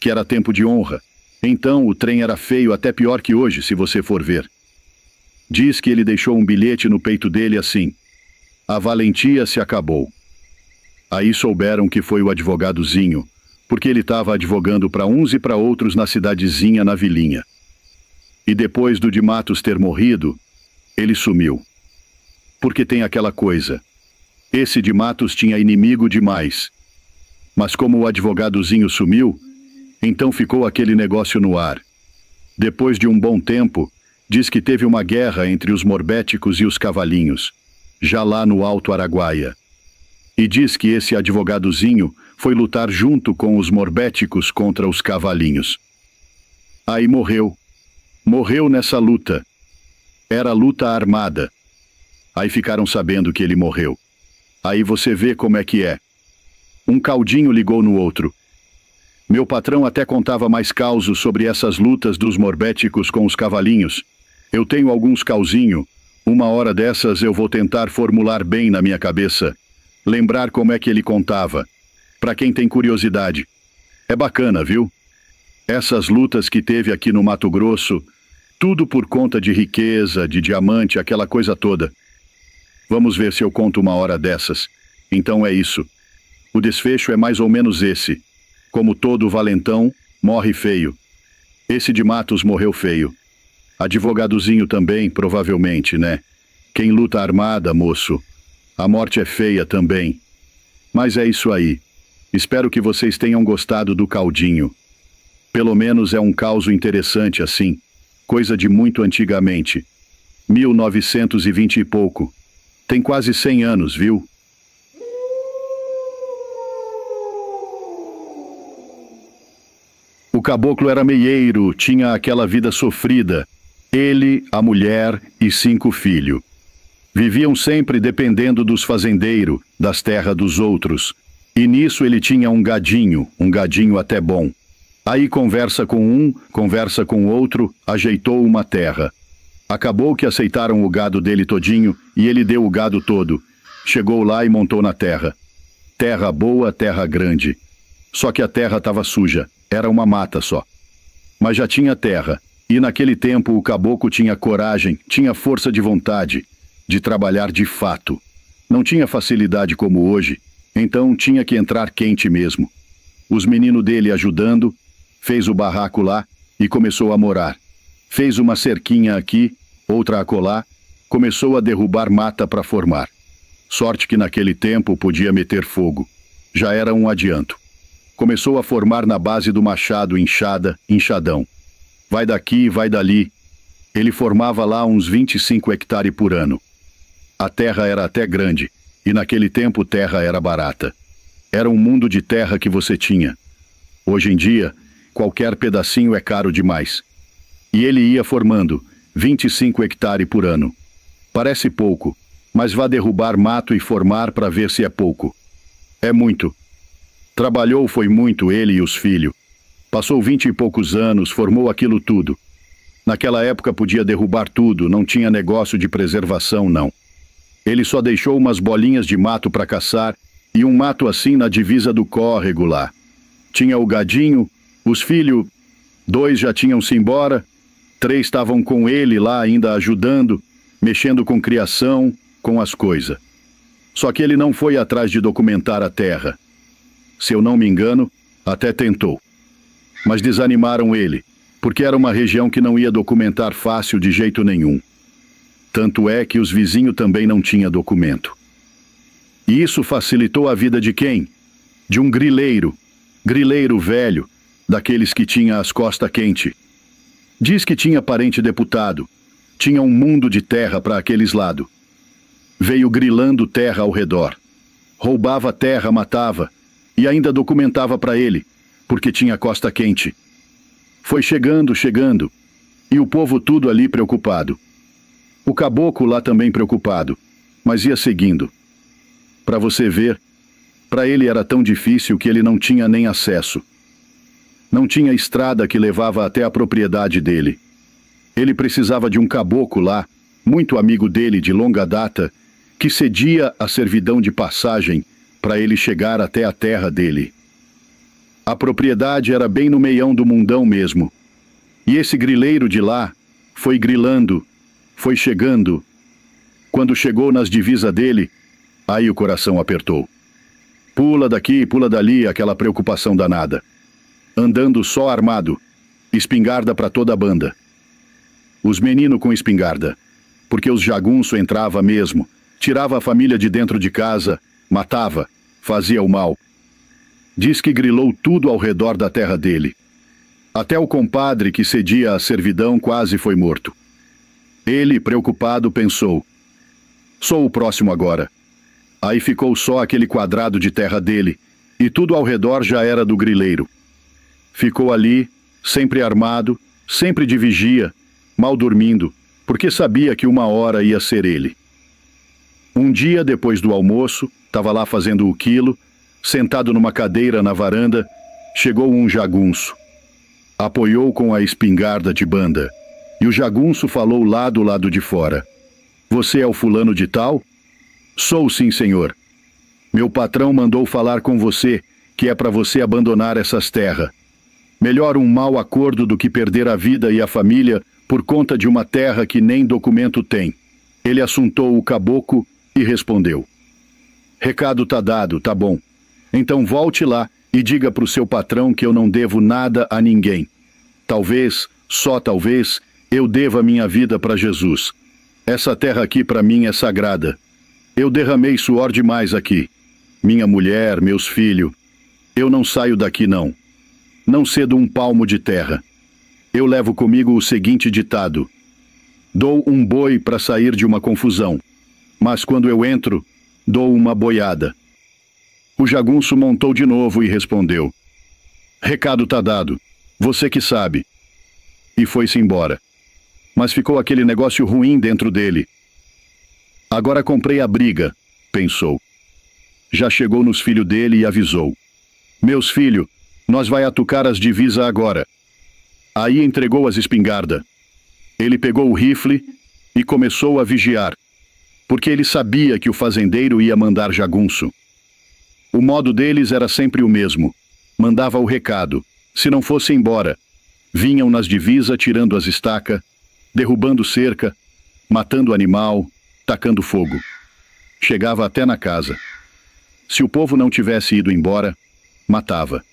Que era tempo de honra. Então o trem era feio, até pior que hoje, se você for ver. Diz que ele deixou um bilhete no peito dele assim: a valentia se acabou. Aí souberam que foi o advogadozinho, porque ele estava advogando para uns e para outros na cidadezinha, na vilinha. E depois do de Matos ter morrido, ele sumiu. Porque tem aquela coisa. Esse de Matos tinha inimigo demais. Mas como o advogadozinho sumiu, então ficou aquele negócio no ar. Depois de um bom tempo, diz que teve uma guerra entre os morbéticos e os cavalinhos, já lá no Alto Araguaia. E diz que esse advogadozinho foi lutar junto com os morbéticos contra os cavalinhos. Aí morreu. Morreu nessa luta. Era luta armada. Aí ficaram sabendo que ele morreu. Aí você vê como é que é. Um caudinho ligou no outro. Meu patrão até contava mais causos sobre essas lutas dos morbéticos com os cavalinhos. Eu tenho alguns causinho. Uma hora dessas eu vou tentar formular bem na minha cabeça. Lembrar como é que ele contava. Para quem tem curiosidade. É bacana, viu? Essas lutas que teve aqui no Mato Grosso, tudo por conta de riqueza, de diamante, aquela coisa toda. Vamos ver se eu conto uma hora dessas. Então é isso. O desfecho é mais ou menos esse. Como todo valentão, morre feio. Esse de Matos morreu feio. Advogadozinho também, provavelmente, né? Quem luta armada, moço. A morte é feia também. Mas é isso aí. Espero que vocês tenham gostado do caldinho. Pelo menos é um causo interessante assim. Coisa de muito antigamente. 1920 e pouco. Tem quase 100 anos, viu? O caboclo era meieiro, tinha aquela vida sofrida. Ele, a mulher e 5 filhos. Viviam sempre dependendo dos fazendeiros, das terras dos outros. E nisso ele tinha um gadinho até bom. Aí conversa com um, conversa com outro, ajeitou uma terra. Acabou que aceitaram o gado dele todinho e ele deu o gado todo. Chegou lá e montou na terra. Terra boa, terra grande. Só que a terra estava suja, era uma mata só. Mas já tinha terra, e naquele tempo o caboclo tinha coragem, tinha força de vontade, de trabalhar de fato. Não tinha facilidade como hoje, então tinha que entrar quente mesmo. Os meninos dele ajudando, fez o barraco lá e começou a morar. Fez uma cerquinha aqui, outra acolá, começou a derrubar mata para formar. Sorte que naquele tempo podia meter fogo. Já era um adianto. Começou a formar na base do machado, enxada, enxadão. Vai daqui, vai dali. Ele formava lá uns 25 hectares por ano. A terra era até grande, e naquele tempo terra era barata. Era um mundo de terra que você tinha. Hoje em dia, qualquer pedacinho é caro demais. E ele ia formando 25 hectares por ano. Parece pouco, mas vá derrubar mato e formar para ver se é pouco. É muito. Trabalhou foi muito ele e os filhos. Passou 20 e poucos anos, formou aquilo tudo. Naquela época podia derrubar tudo, não tinha negócio de preservação, não. Ele só deixou umas bolinhas de mato para caçar e um mato assim na divisa do córrego lá. Tinha o gadinho, os filhos, 2 já tinham-se embora, 3 estavam com ele lá ainda ajudando, mexendo com criação, com as coisas. Só que ele não foi atrás de documentar a terra. Se eu não me engano, até tentou. Mas desanimaram ele, porque era uma região que não ia documentar fácil de jeito nenhum. Tanto é que os vizinhos também não tinham documento. E isso facilitou a vida de quem? De um grileiro velho, daqueles que tinha as costas quentes. Diz que tinha parente deputado, tinha um mundo de terra para aqueles lados. Veio grilando terra ao redor. Roubava terra, matava, e ainda documentava para ele, porque tinha costa quente. Foi chegando, e o povo tudo ali preocupado. O caboclo lá também preocupado, mas ia seguindo. Para você ver, para ele era tão difícil que ele não tinha nem acesso. Não tinha estrada que levava até a propriedade dele. Ele precisava de um caboclo lá, muito amigo dele de longa data, que cedia a servidão de passagem para ele chegar até a terra dele. A propriedade era bem no meião do mundão mesmo. E esse grileiro de lá foi grilando, foi chegando. Quando chegou nas divisas dele, aí o coração apertou. Pula daqui, pula dali, aquela preocupação danada. Andando só armado, espingarda para toda a banda. Os meninos com espingarda, porque os jagunço entrava mesmo, tirava a família de dentro de casa, matava, fazia o mal. Diz que grilou tudo ao redor da terra dele. Até o compadre que cedia a servidão quase foi morto. Ele, preocupado, pensou: sou o próximo agora. Aí ficou só aquele quadrado de terra dele, e tudo ao redor já era do grileiro. Ficou ali, sempre armado, sempre de vigia, mal dormindo, porque sabia que uma hora ia ser ele. Um dia, depois do almoço, estava lá fazendo o quilo, sentado numa cadeira na varanda, chegou um jagunço. Apoiou com a espingarda de banda, e o jagunço falou lá do lado de fora: você é o fulano de tal? Sou sim, senhor. Meu patrão mandou falar com você, que é para você abandonar essas terras. Melhor um mau acordo do que perder a vida e a família por conta de uma terra que nem documento tem. Ele assuntou o caboclo e respondeu: recado tá dado, tá bom. Então volte lá e diga pro seu patrão que eu não devo nada a ninguém. Talvez, só talvez, Eu devo a minha vida para Jesus. Essa terra aqui para mim é sagrada. Eu derramei suor demais aqui. Minha mulher, meus filhos. Eu não saio daqui não. Não cedo um palmo de terra. Eu levo comigo o seguinte ditado: dou um boi para sair de uma confusão, mas quando eu entro, dou uma boiada. O jagunço montou de novo e respondeu: recado tá dado, você que sabe. E foi-se embora. Mas ficou aquele negócio ruim dentro dele. Agora comprei a briga, pensou. Já chegou nos filhos dele e avisou: meus filhos, nós vai atucar as divisas agora. Aí entregou as espingardas. Ele pegou o rifle e começou a vigiar, porque ele sabia que o fazendeiro ia mandar jagunço. O modo deles era sempre o mesmo. Mandava o recado. Se não fosse embora, vinham nas divisas tirando as estacas, derrubando cerca, matando animal, tacando fogo. Chegava até na casa. Se o povo não tivesse ido embora, matava.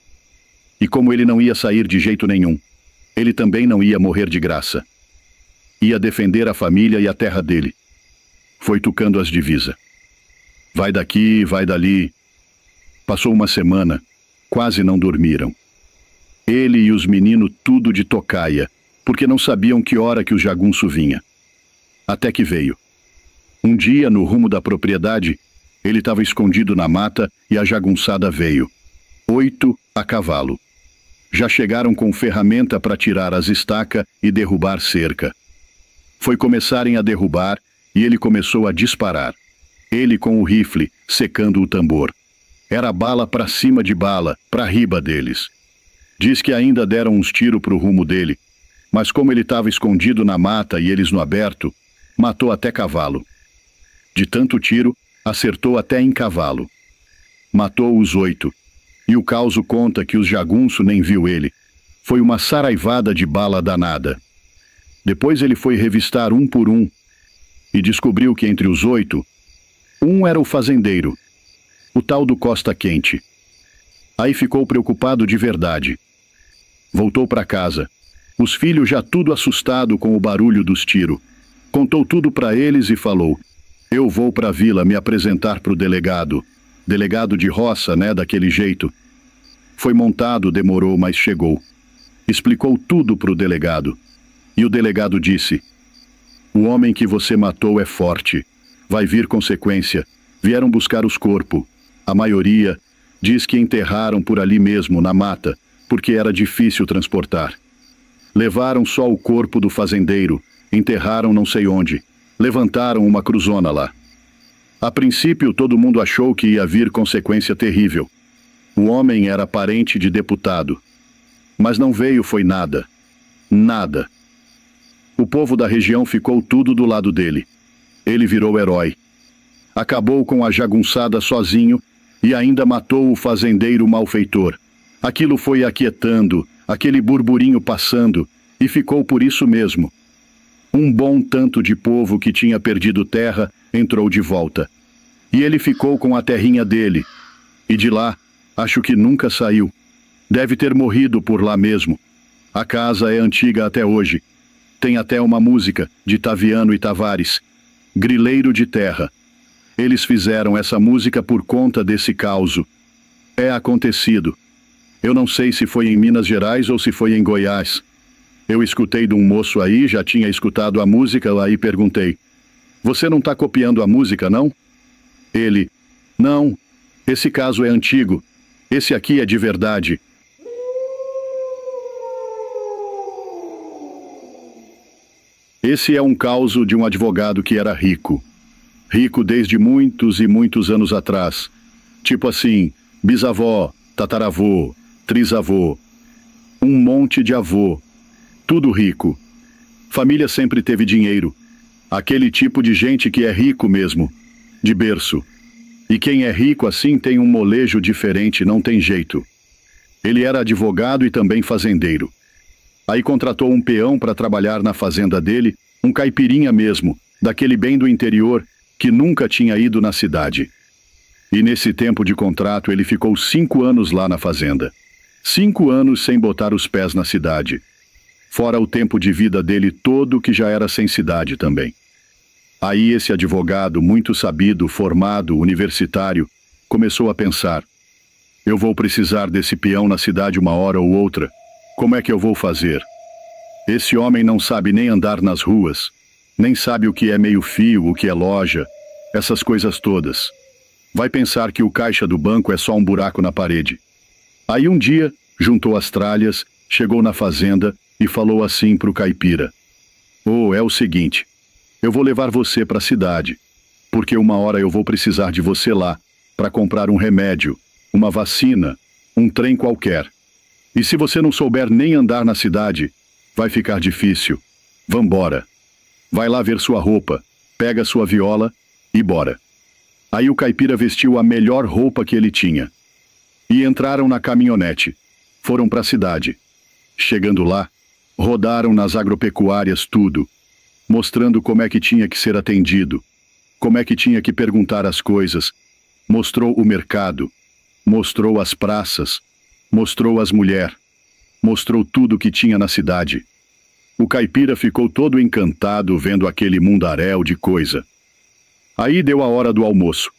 E como ele não ia sair de jeito nenhum, ele também não ia morrer de graça. Ia defender a família e a terra dele. Foi tucando as divisas. Vai daqui, vai dali. Passou uma semana, quase não dormiram. Ele e os meninos tudo de tocaia, porque não sabiam que hora que o jagunço vinha. Até que veio. Um dia, no rumo da propriedade, ele estava escondido na mata e a jagunçada veio. 8 a cavalo. Já chegaram com ferramenta para tirar as estacas e derrubar cerca. Foi começarem a derrubar e ele começou a disparar. Ele com o rifle, secando o tambor. Era bala para cima de bala, para riba deles. Diz que ainda deram uns tiros pro rumo dele, mas como ele estava escondido na mata e eles no aberto, matou até cavalo. De tanto tiro, acertou até em cavalo. Matou os 8. E o causo conta que os jagunço nem viu ele. Foi uma saraivada de bala danada. Depois ele foi revistar um por um e descobriu que entre os 8, um era o fazendeiro, o tal do Costa Quente. Aí ficou preocupado de verdade. Voltou para casa. Os filhos já tudo assustado com o barulho dos tiros. Contou tudo para eles e falou: eu vou para a vila me apresentar para o delegado. Delegado de roça, né, daquele jeito. Foi montado, demorou, mas chegou. Explicou tudo para o delegado. E o delegado disse: o homem que você matou é forte. Vai vir consequência. Vieram buscar os corpos. A maioria diz que enterraram por ali mesmo, na mata, porque era difícil transportar. Levaram só o corpo do fazendeiro, enterraram não sei onde. Levantaram uma cruzona lá. A princípio, todo mundo achou que ia vir consequência terrível. O homem era parente de deputado. Mas não veio foi nada. Nada. O povo da região ficou tudo do lado dele. Ele virou herói. Acabou com a jagunçada sozinho e ainda matou o fazendeiro malfeitor. Aquilo foi aquietando, aquele burburinho passando, e ficou por isso mesmo. Um bom tanto de povo que tinha perdido terra entrou de volta. E ele ficou com a terrinha dele. E de lá, acho que nunca saiu. Deve ter morrido por lá mesmo. A casa é antiga até hoje. Tem até uma música de Taviano e Tavares, Grileiro de Terra. Eles fizeram essa música por conta desse causo. É acontecido. Eu não sei se foi em Minas Gerais ou se foi em Goiás. Eu escutei de um moço aí, já tinha escutado a música lá e perguntei: você não está copiando a música, não? Ele: não, esse caso é antigo. Esse aqui é de verdade. Esse é um caso de um advogado que era rico. Rico desde muitos e muitos anos atrás. Tipo assim, bisavó, tataravô, trisavô. Um monte de avô. Tudo rico. Família sempre teve dinheiro. Aquele tipo de gente que é rico mesmo. De berço. E quem é rico assim tem um molejo diferente, não tem jeito. Ele era advogado e também fazendeiro. Aí contratou um peão para trabalhar na fazenda dele, um caipirinha mesmo, daquele bem do interior, que nunca tinha ido na cidade. E nesse tempo de contrato ele ficou 5 anos lá na fazenda. 5 anos sem botar os pés na cidade. fora o tempo de vida dele todo que já era sem cidade também. Aí esse advogado, muito sabido, formado, universitário, começou a pensar: eu vou precisar desse peão na cidade uma hora ou outra. Como é que eu vou fazer? Esse homem não sabe nem andar nas ruas, nem sabe o que é meio-fio, o que é loja, essas coisas todas. Vai pensar que o caixa do banco é só um buraco na parede. Aí um dia, juntou as tralhas, chegou na fazenda e falou assim pro caipira: "Ô, é o seguinte, eu vou levar você para a cidade, porque uma hora eu vou precisar de você lá, para comprar um remédio, uma vacina, um trem qualquer. E se você não souber nem andar na cidade, vai ficar difícil. Vambora. Vai lá ver sua roupa, pega sua viola e bora." Aí o caipira vestiu a melhor roupa que ele tinha. E entraram na caminhonete. Foram para a cidade. Chegando lá, rodaram nas agropecuárias tudo, mostrando como é que tinha que ser atendido, como é que tinha que perguntar as coisas. Mostrou o mercado, mostrou as praças, mostrou as mulheres, mostrou tudo que tinha na cidade. O caipira ficou todo encantado vendo aquele mundaréu de coisa. Aí deu a hora do almoço.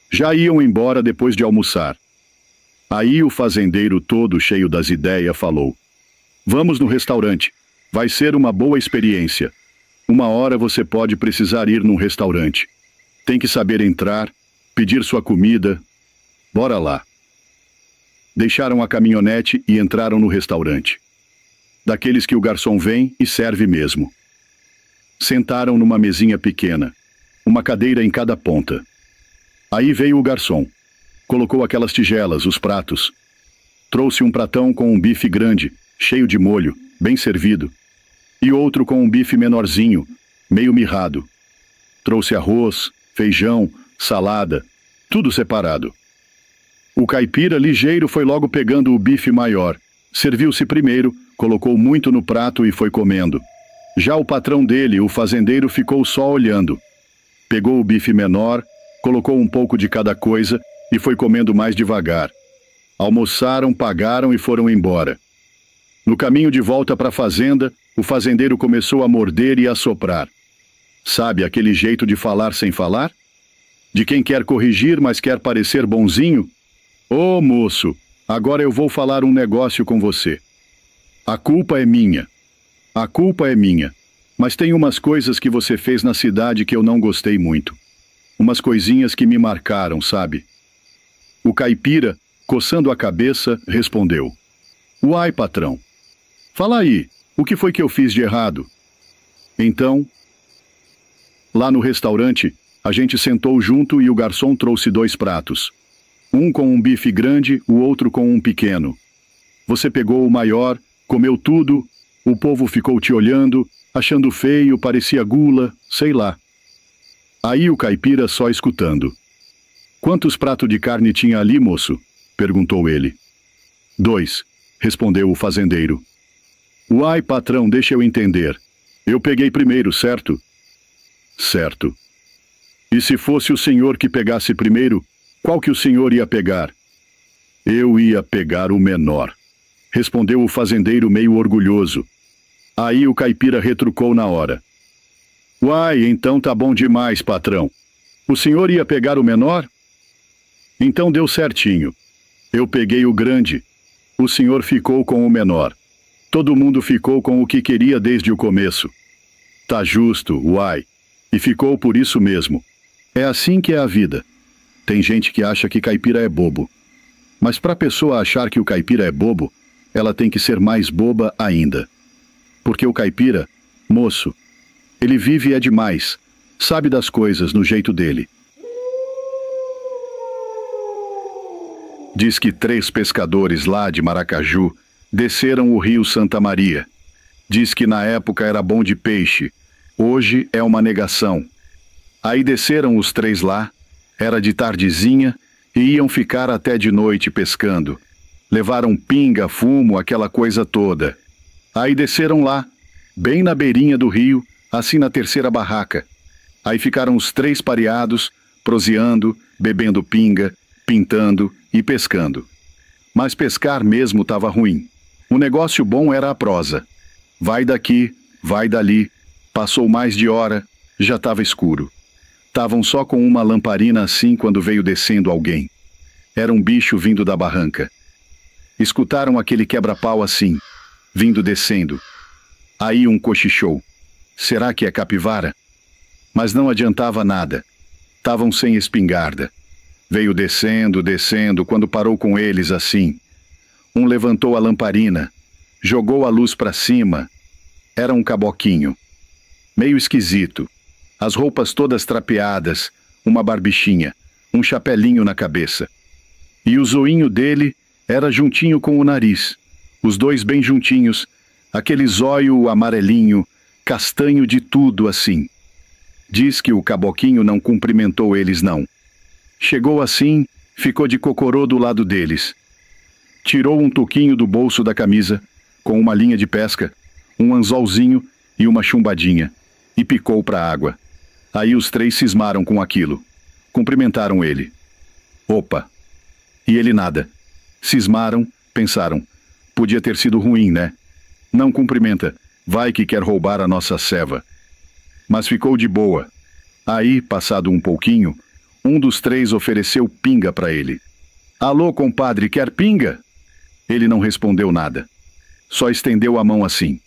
Já iam embora depois de almoçar. Aí o fazendeiro, todo cheio das ideias, falou: "Vamos no restaurante. Vai ser uma boa experiência. Uma hora você pode precisar ir num restaurante. Tem que saber entrar, pedir sua comida. Bora lá." Deixaram a caminhonete e entraram no restaurante. Daqueles que o garçom vem e serve mesmo. Sentaram numa mesinha pequena, uma cadeira em cada ponta. Aí veio o garçom. Colocou aquelas tigelas, os pratos. Trouxe um pratão com um bife grande, cheio de molho, bem servido. E outro com um bife menorzinho, meio mirrado. Trouxe arroz, feijão, salada, tudo separado. O caipira, ligeiro, foi logo pegando o bife maior. Serviu-se primeiro, colocou muito no prato e foi comendo. Já o patrão dele, o fazendeiro, ficou só olhando. Pegou o bife menor, colocou um pouco de cada coisa e foi comendo mais devagar. Almoçaram, pagaram e foram embora. No caminho de volta para a fazenda, o fazendeiro começou a morder e a soprar. Sabe aquele jeito de falar sem falar? De quem quer corrigir, mas quer parecer bonzinho? Ô moço, agora eu vou falar um negócio com você. A culpa é minha. A culpa é minha. Mas tem umas coisas que você fez na cidade que eu não gostei muito. Umas coisinhas que me marcaram, sabe? O caipira, coçando a cabeça, respondeu: "Uai, patrão. Fala aí, o que foi que eu fiz de errado?" Então, lá no restaurante, a gente sentou junto e o garçom trouxe 2 pratos. Um com um bife grande, o outro com um pequeno. Você pegou o maior, comeu tudo, o povo ficou te olhando, achando feio, parecia gula, sei lá. Aí o caipira só escutando. "Quantos pratos de carne tinha ali, moço?" perguntou ele. "2", respondeu o fazendeiro. "Uai, patrão, deixa eu entender. Eu peguei primeiro, certo?" "Certo." "E se fosse o senhor que pegasse primeiro, qual que o senhor ia pegar?" "Eu ia pegar o menor", respondeu o fazendeiro meio orgulhoso. Aí o caipira retrucou na hora. "Uai, então tá bom demais, patrão. O senhor ia pegar o menor?" "Então deu certinho. Eu peguei o grande. O senhor ficou com o menor. Todo mundo ficou com o que queria desde o começo. Tá justo, uai. E ficou por isso mesmo. É assim que é a vida. Tem gente que acha que caipira é bobo. Mas pra pessoa achar que o caipira é bobo, ela tem que ser mais boba ainda. Porque o caipira, moço, ele vive é demais, sabe das coisas no jeito dele." Diz que 3 pescadores lá de Maracaju desceram o rio Santa Maria. Diz que na época era bom de peixe, hoje é uma negação. Aí desceram os 3 lá, era de tardezinha, e iam ficar até de noite pescando. Levaram pinga, fumo, aquela coisa toda. Aí desceram lá, bem na beirinha do rio, assim na 3ª barraca. Aí ficaram os 3 pareados, proseando, bebendo pinga, pintando e pescando. Mas pescar mesmo estava ruim. O negócio bom era a prosa. Vai daqui, vai dali. Passou mais de hora, já estava escuro. Estavam só com uma lamparina assim quando veio descendo alguém. Era um bicho vindo da barranca. Escutaram aquele quebra-pau assim, vindo descendo. Aí um cochichou. Será que é capivara? Mas não adiantava nada. Estavam sem espingarda. Veio descendo, descendo, quando parou com eles assim. Um levantou a lamparina, jogou a luz para cima. Era um caboquinho. Meio esquisito. As roupas todas trapeadas, uma barbichinha, um chapelinho na cabeça. E o zoinho dele era juntinho com o nariz. Os dois bem juntinhos, aquele zóio amarelinho, castanho de tudo assim. Diz que o caboquinho não cumprimentou eles não. Chegou assim, ficou de cocorô do lado deles. Tirou um toquinho do bolso da camisa, com uma linha de pesca, um anzolzinho e uma chumbadinha, e picou para a água. Aí os três cismaram com aquilo. Cumprimentaram ele. Opa! E ele nada. Cismaram, pensaram. Podia ter sido ruim, né? Não cumprimenta. Vai que quer roubar a nossa ceva. Mas ficou de boa. Aí, passado um pouquinho, um dos três ofereceu pinga para ele. Alô, compadre, quer pinga? Ele não respondeu nada. Só estendeu a mão assim.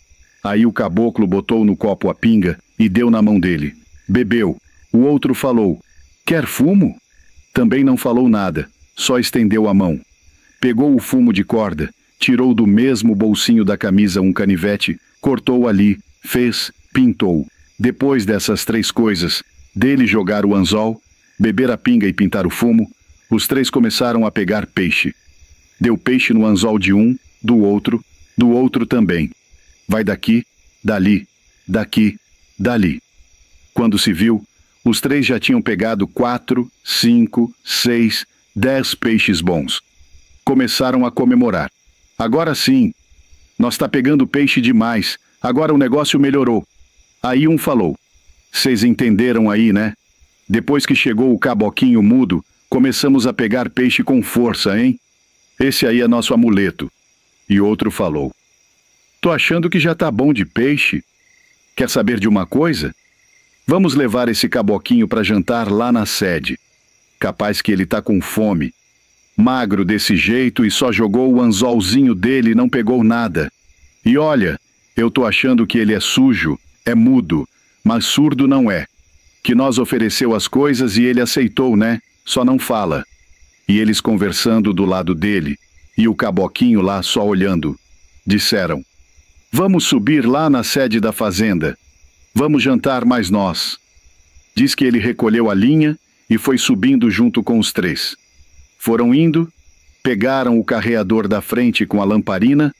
Aí o caboclo botou no copo a pinga e deu na mão dele. Bebeu. O outro falou, quer fumo? Também não falou nada, só estendeu a mão. Pegou o fumo de corda, tirou do mesmo bolsinho da camisa um canivete, cortou ali, fez, pintou. Depois dessas três coisas, dele jogar o anzol, beber a pinga e pintar o fumo, os três começaram a pegar peixe. Deu peixe no anzol de um, do outro também. Vai daqui, dali, daqui, dali. Quando se viu, os três já tinham pegado 4, 5, 6, 10 peixes bons. Começaram a comemorar. Agora sim, nós tá pegando peixe demais, agora o negócio melhorou. Aí um falou, vocês entenderam aí, né? Depois que chegou o caboquinho mudo, começamos a pegar peixe com força, hein? Esse aí é nosso amuleto. E outro falou, tô achando que já tá bom de peixe. Quer saber de uma coisa? Vamos levar esse caboquinho para jantar lá na sede. Capaz que ele tá com fome. Magro desse jeito e só jogou o anzolzinho dele e não pegou nada. E olha, eu tô achando que ele é sujo, é mudo, mas surdo não é. Que nós ofereceu as coisas e ele aceitou, né? Só não fala. E eles conversando do lado dele, e o caboquinho lá só olhando. Disseram, vamos subir lá na sede da fazenda. Vamos jantar mais nós. Diz que ele recolheu a linha e foi subindo junto com os três. Foram indo, pegaram o carreador da frente com a lamparina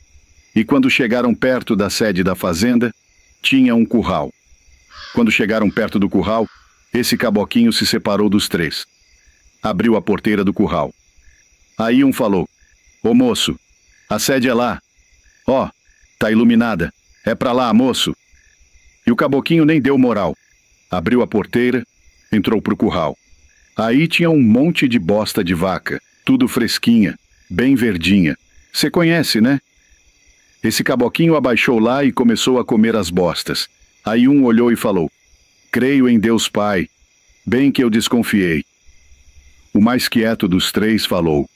e quando chegaram perto da sede da fazenda, tinha um curral. Quando chegaram perto do curral, esse caboquinho se separou dos três. Abriu a porteira do curral. Aí um falou, ô moço, a sede é lá. Ó, tá iluminada, é pra lá, moço. E o caboquinho nem deu moral. Abriu a porteira, entrou pro curral. Aí tinha um monte de bosta de vaca, tudo fresquinha, bem verdinha. Você conhece, né? Esse caboquinho abaixou lá e começou a comer as bostas. Aí um olhou e falou, creio em Deus Pai, bem que eu desconfiei. O mais quieto dos três falou,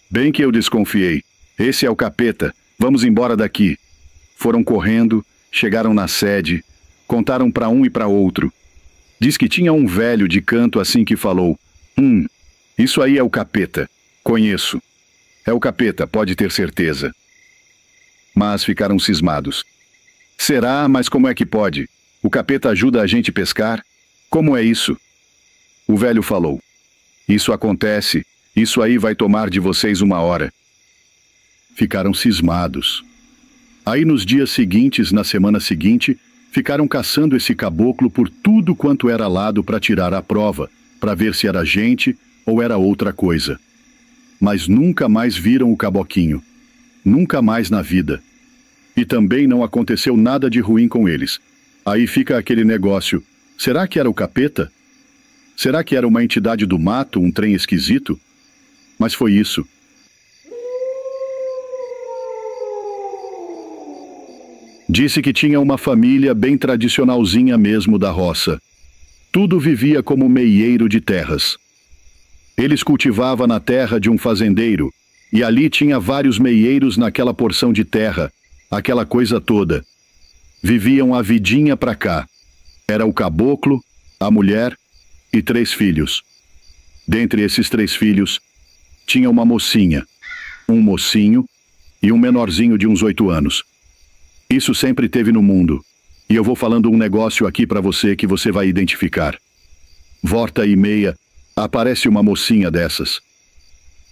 bem que eu desconfiei, esse é o capeta, vamos embora daqui. Foram correndo, chegaram na sede, contaram para um e para outro. Diz que tinha um velho de canto assim que falou, isso aí é o capeta, conheço. É o capeta, pode ter certeza. Mas ficaram cismados. Será? Mas como é que pode? O capeta ajuda a gente a pescar? Como é isso? O velho falou, isso acontece, isso aí vai tomar de vocês 1 hora. Ficaram cismados. Aí nos dias seguintes, na semana seguinte, ficaram caçando esse caboclo por tudo quanto era lado para tirar a prova, para ver se era gente ou era outra coisa. Mas nunca mais viram o caboquinho. Nunca mais na vida. E também não aconteceu nada de ruim com eles. Aí fica aquele negócio. Será que era o capeta? Será que era uma entidade do mato, um trem esquisito? Mas foi isso. Disse que tinha uma família bem tradicionalzinha mesmo da roça. Tudo vivia como meieiro de terras. Eles cultivavam na terra de um fazendeiro, e ali tinha vários meieiros naquela porção de terra, aquela coisa toda. Viviam a vidinha pra cá. Era o caboclo, a mulher e 3 filhos. Dentre esses 3 filhos, tinha uma mocinha, um mocinho e um menorzinho de uns 8 anos. Isso sempre teve no mundo, e eu vou falando um negócio aqui pra você que você vai identificar. Volta e meia, aparece uma mocinha dessas.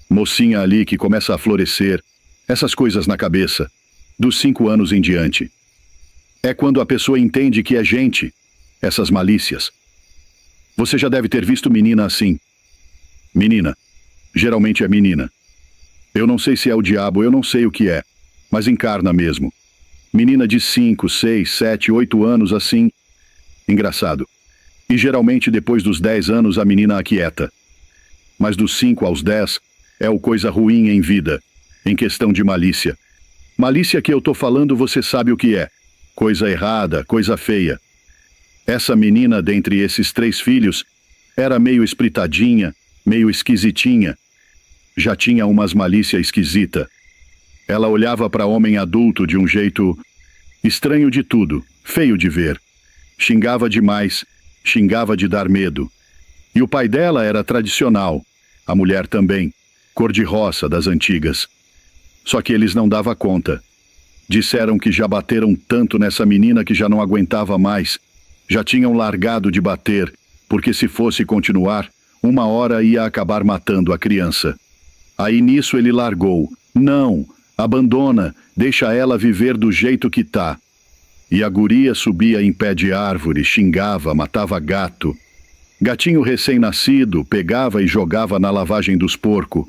Mocinha ali que começa a florescer, essas coisas na cabeça, dos 5 anos em diante. É quando a pessoa entende que é gente, essas malícias. Você já deve ter visto menina assim. Menina. Geralmente é menina. Eu não sei se é o diabo, eu não sei o que é, mas encarna mesmo. Menina de 5, 6, 7, 8 anos assim. Engraçado. E geralmente depois dos 10 anos a menina aquieta. Mas dos 5 aos 10 é o coisa ruim em vida, em questão de malícia. Malícia que eu tô falando você sabe o que é. Coisa errada, coisa feia. Essa menina dentre esses 3 filhos era meio espritadinha, meio esquisitinha. Já tinha umas malícia esquisita. Ela olhava para homem adulto de um jeito estranho de tudo, feio de ver. Xingava demais, xingava de dar medo. E o pai dela era tradicional, a mulher também, cor-de-roça das antigas. Só que eles não davam conta. Disseram que já bateram tanto nessa menina que já não aguentava mais. Já tinham largado de bater, porque se fosse continuar, uma hora ia acabar matando a criança. Aí nisso ele largou. Não, abandona, deixa ela viver do jeito que tá. E a guria subia em pé de árvore, xingava, matava gato. Gatinho recém-nascido, pegava e jogava na lavagem dos porcos.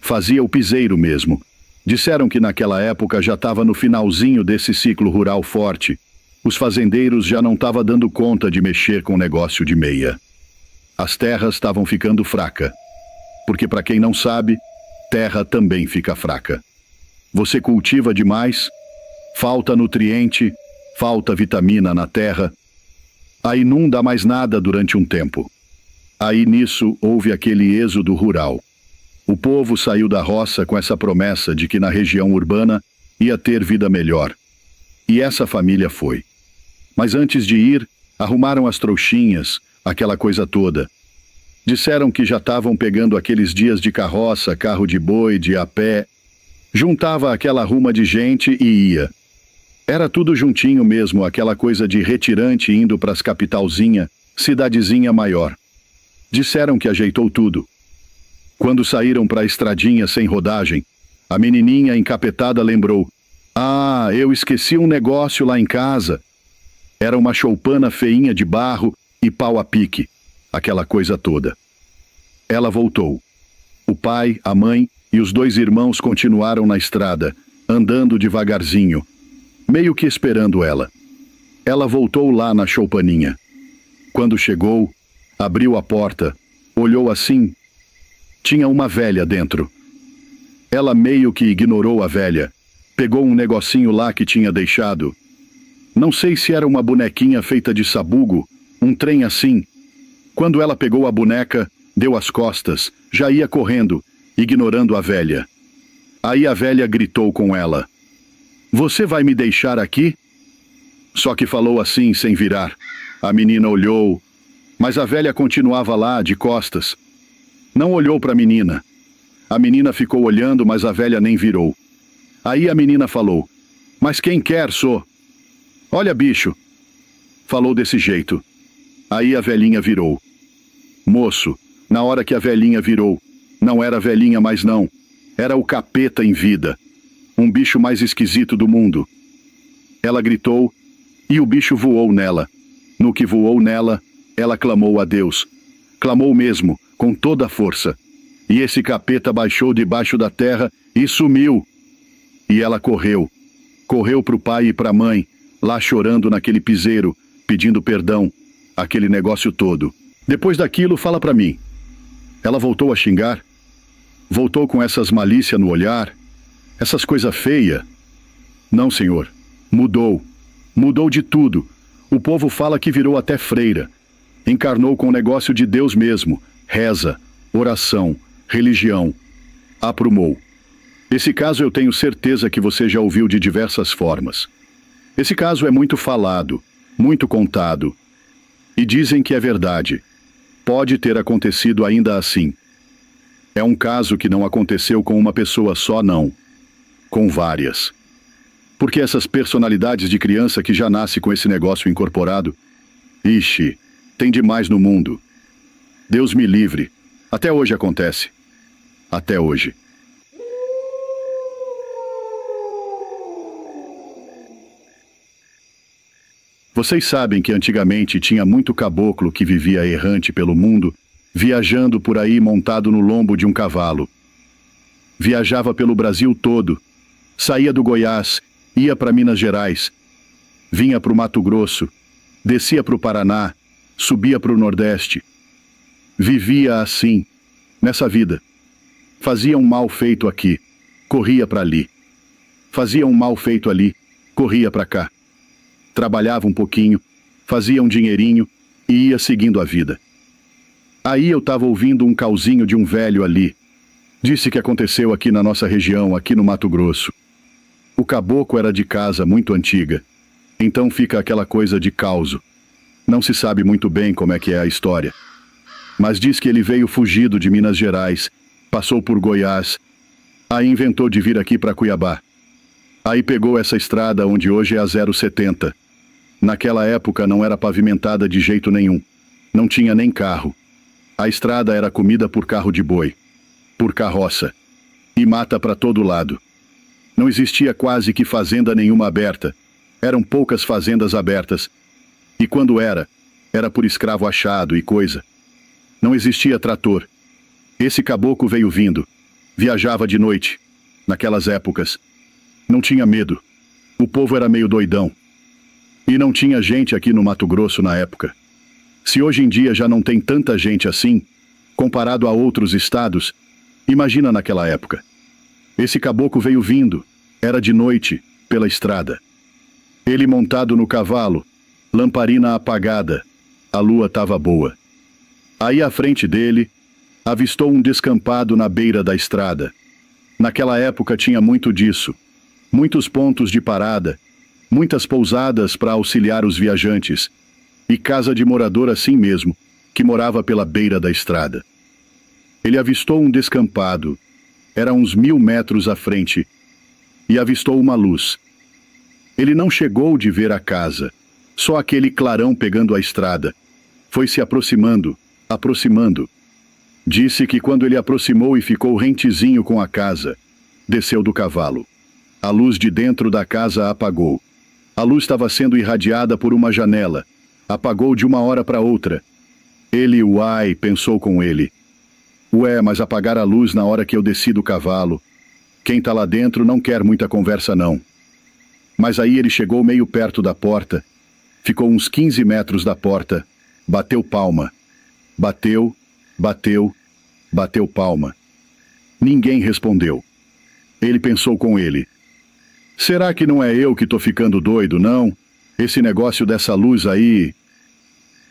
Fazia o piseiro mesmo. Disseram que naquela época já estava no finalzinho desse ciclo rural forte. Os fazendeiros já não estavam dando conta de mexer com o negócio de meia. As terras estavam ficando fracas. Porque para quem não sabe, terra também fica fraca. Você cultiva demais, falta nutriente, falta vitamina na terra. Aí não dá mais nada durante um tempo. Aí nisso houve aquele êxodo rural. O povo saiu da roça com essa promessa de que na região urbana ia ter vida melhor. E essa família foi. Mas antes de ir, arrumaram as trouxinhas, aquela coisa toda. Disseram que já estavam pegando aqueles dias de carroça, carro de boi, de a pé. Juntava aquela ruma de gente e ia. Era tudo juntinho mesmo, aquela coisa de retirante indo pras capitalzinha, cidadezinha maior. Disseram que ajeitou tudo. Quando saíram pra estradinha sem rodagem, a menininha encapetada lembrou: "Ah, eu esqueci um negócio lá em casa." Era uma choupana feinha de barro e pau a pique, aquela coisa toda. Ela voltou. O pai, a mãe e os 2 irmãos continuaram na estrada, andando devagarzinho, meio que esperando ela. Ela voltou lá na choupaninha. Quando chegou, abriu a porta, olhou assim. Tinha uma velha dentro. Ela meio que ignorou a velha, pegou um negocinho lá que tinha deixado. Não sei se era uma bonequinha feita de sabugo, um trem assim. Quando ela pegou a boneca, deu as costas, já ia correndo, ignorando a velha. Aí a velha gritou com ela: "Você vai me deixar aqui?" Só que falou assim, sem virar. A menina olhou, mas a velha continuava lá, de costas. Não olhou para a menina. A menina ficou olhando, mas a velha nem virou. Aí a menina falou: "Mas quem quer, sou?" "Olha, bicho." Falou desse jeito. Aí a velhinha virou. Moço, na hora que a velhinha virou, não era velhinha mais não. Era o capeta em vida. Um bicho mais esquisito do mundo. Ela gritou e o bicho voou nela. No que voou nela, ela clamou a Deus. Clamou mesmo, com toda a força. E esse capeta baixou debaixo da terra e sumiu. E ela correu. Correu pro pai e pra mãe, lá chorando naquele piseiro, pedindo perdão, aquele negócio todo. Depois daquilo, fala pra mim. Ela voltou a xingar? Voltou com essas malícias no olhar? Essas coisas feias? Não, senhor. Mudou. Mudou de tudo. O povo fala que virou até freira. Encarnou com o negócio de Deus mesmo. Reza, oração, religião. Aprumou. Esse caso eu tenho certeza que você já ouviu de diversas formas. Esse caso é muito falado, muito contado. E dizem que é verdade. Pode ter acontecido ainda assim. É um caso que não aconteceu com uma pessoa só, não. Com várias. Porque essas personalidades de criança que já nasce com esse negócio incorporado, ixi, tem demais no mundo. Deus me livre. Até hoje acontece. Até hoje. Vocês sabem que antigamente tinha muito caboclo que vivia errante pelo mundo, viajando por aí montado no lombo de um cavalo. Viajava pelo Brasil todo, saía do Goiás, ia para Minas Gerais, vinha para o Mato Grosso, descia para o Paraná, subia para o Nordeste. Vivia assim, nessa vida. Fazia um mal feito aqui, corria para ali. Fazia um mal feito ali, corria para cá. Trabalhava um pouquinho, fazia um dinheirinho e ia seguindo a vida. Aí eu estava ouvindo um cauzinho de um velho ali. Disse que aconteceu aqui na nossa região, aqui no Mato Grosso. O caboclo era de casa muito antiga, então fica aquela coisa de causo. Não se sabe muito bem como é que é a história. Mas diz que ele veio fugido de Minas Gerais, passou por Goiás, aí inventou de vir aqui para Cuiabá. Aí pegou essa estrada onde hoje é a 070. Naquela época não era pavimentada de jeito nenhum. Não tinha nem carro. A estrada era comida por carro de boi, por carroça, e mata para todo lado. Não existia quase que fazenda nenhuma aberta. Eram poucas fazendas abertas. E quando era por escravo achado e coisa. Não existia trator. Esse caboclo veio vindo. Viajava de noite, naquelas épocas. Não tinha medo. O povo era meio doidão. E não tinha gente aqui no Mato Grosso na época. Se hoje em dia já não tem tanta gente assim, comparado a outros estados, imagina naquela época. Esse caboclo veio vindo, era de noite, pela estrada. Ele montado no cavalo, lamparina apagada, a lua estava boa. Aí à frente dele, avistou um descampado na beira da estrada. Naquela época tinha muito disso, muitos pontos de parada, muitas pousadas para auxiliar os viajantes, e casa de morador assim mesmo, que morava pela beira da estrada. Ele avistou um descampado, era uns 1000 metros à frente, e avistou uma luz. Ele não chegou de ver a casa, só aquele clarão pegando a estrada. Foi se aproximando, aproximando. Disse que quando ele aproximou e ficou rentezinho com a casa, desceu do cavalo. A luz de dentro da casa apagou. A luz estava sendo irradiada por uma janela. Apagou de uma hora para outra. Ele, uai, pensou com ele. Ué, mas apagar a luz na hora que eu desci do cavalo. Quem tá lá dentro não quer muita conversa não. Mas aí ele chegou meio perto da porta. Ficou uns 15 metros da porta. Bateu palma. Bateu, bateu, bateu palma. Ninguém respondeu. Ele pensou com ele. Será que não é eu que tô ficando doido, não? Esse negócio dessa luz aí...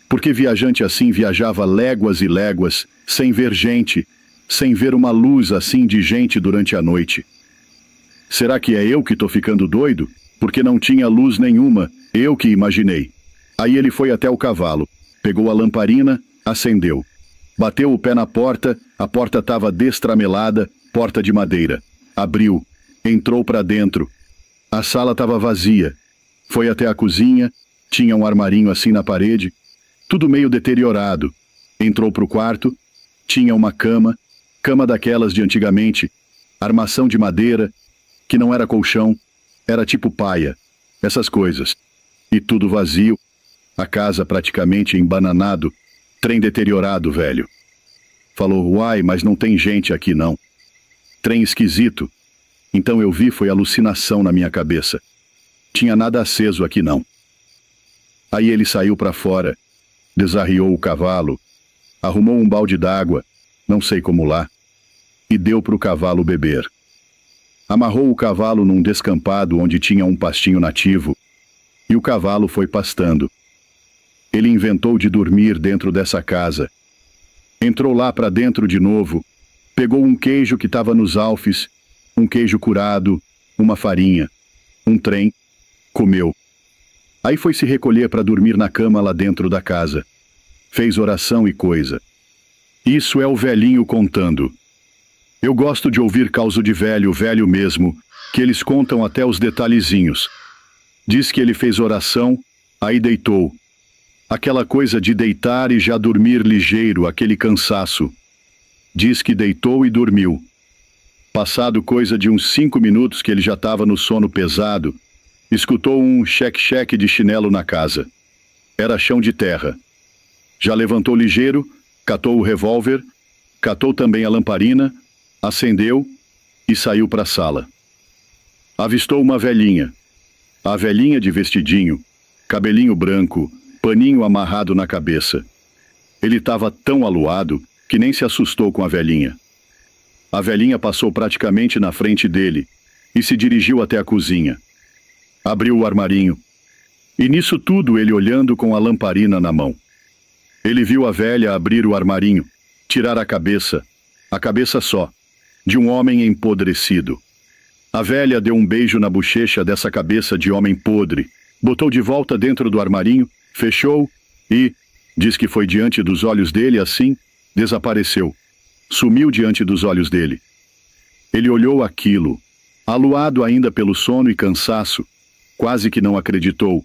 Porque viajante assim viajava léguas e léguas, sem ver gente, sem ver uma luz assim de gente durante a noite. Será que é eu que tô ficando doido? Porque não tinha luz nenhuma, eu que imaginei. Aí ele foi até o cavalo, pegou a lamparina, acendeu. Bateu o pé na porta, a porta estava destramelada, porta de madeira. Abriu, entrou para dentro. A sala estava vazia. Foi até a cozinha, tinha um armarinho assim na parede, tudo meio deteriorado. Entrou pro quarto, tinha uma cama, cama daquelas de antigamente, armação de madeira, que não era colchão, era tipo paia, essas coisas. E tudo vazio, a casa praticamente embananado, trem deteriorado, velho. Falou, uai, mas não tem gente aqui não. Trem esquisito. Então eu vi, foi alucinação na minha cabeça. Tinha nada aceso aqui não. Aí ele saiu para fora, desarriou o cavalo, arrumou um balde d'água, não sei como lá, e deu para o cavalo beber. Amarrou o cavalo num descampado onde tinha um pastinho nativo, e o cavalo foi pastando. Ele inventou de dormir dentro dessa casa. Entrou lá para dentro de novo, pegou um queijo que estava nos alfes, um queijo curado, uma farinha, um trem, comeu. Aí foi se recolher para dormir na cama lá dentro da casa. Fez oração e coisa. Isso é o velhinho contando. Eu gosto de ouvir causo de velho, velho mesmo, que eles contam até os detalhezinhos. Diz que ele fez oração, aí deitou. Aquela coisa de deitar e já dormir ligeiro, aquele cansaço. Diz que deitou e dormiu. Passado coisa de uns 5 minutos que ele já estava no sono pesado, escutou um cheque-cheque de chinelo na casa. Era chão de terra. Já levantou ligeiro, catou o revólver, catou também a lamparina, acendeu e saiu para a sala. Avistou uma velhinha. A velhinha de vestidinho, cabelinho branco, paninho amarrado na cabeça. Ele estava tão aluado que nem se assustou com a velhinha. A velhinha passou praticamente na frente dele e se dirigiu até a cozinha. Abriu o armarinho. E nisso tudo ele olhando com a lamparina na mão. Ele viu a velha abrir o armarinho, tirar a cabeça só, de um homem empodrecido. A velha deu um beijo na bochecha dessa cabeça de homem podre, botou de volta dentro do armarinho, fechou e, diz que foi diante dos olhos dele assim, desapareceu. Sumiu diante dos olhos dele. Ele olhou aquilo, aluado ainda pelo sono e cansaço, quase que não acreditou.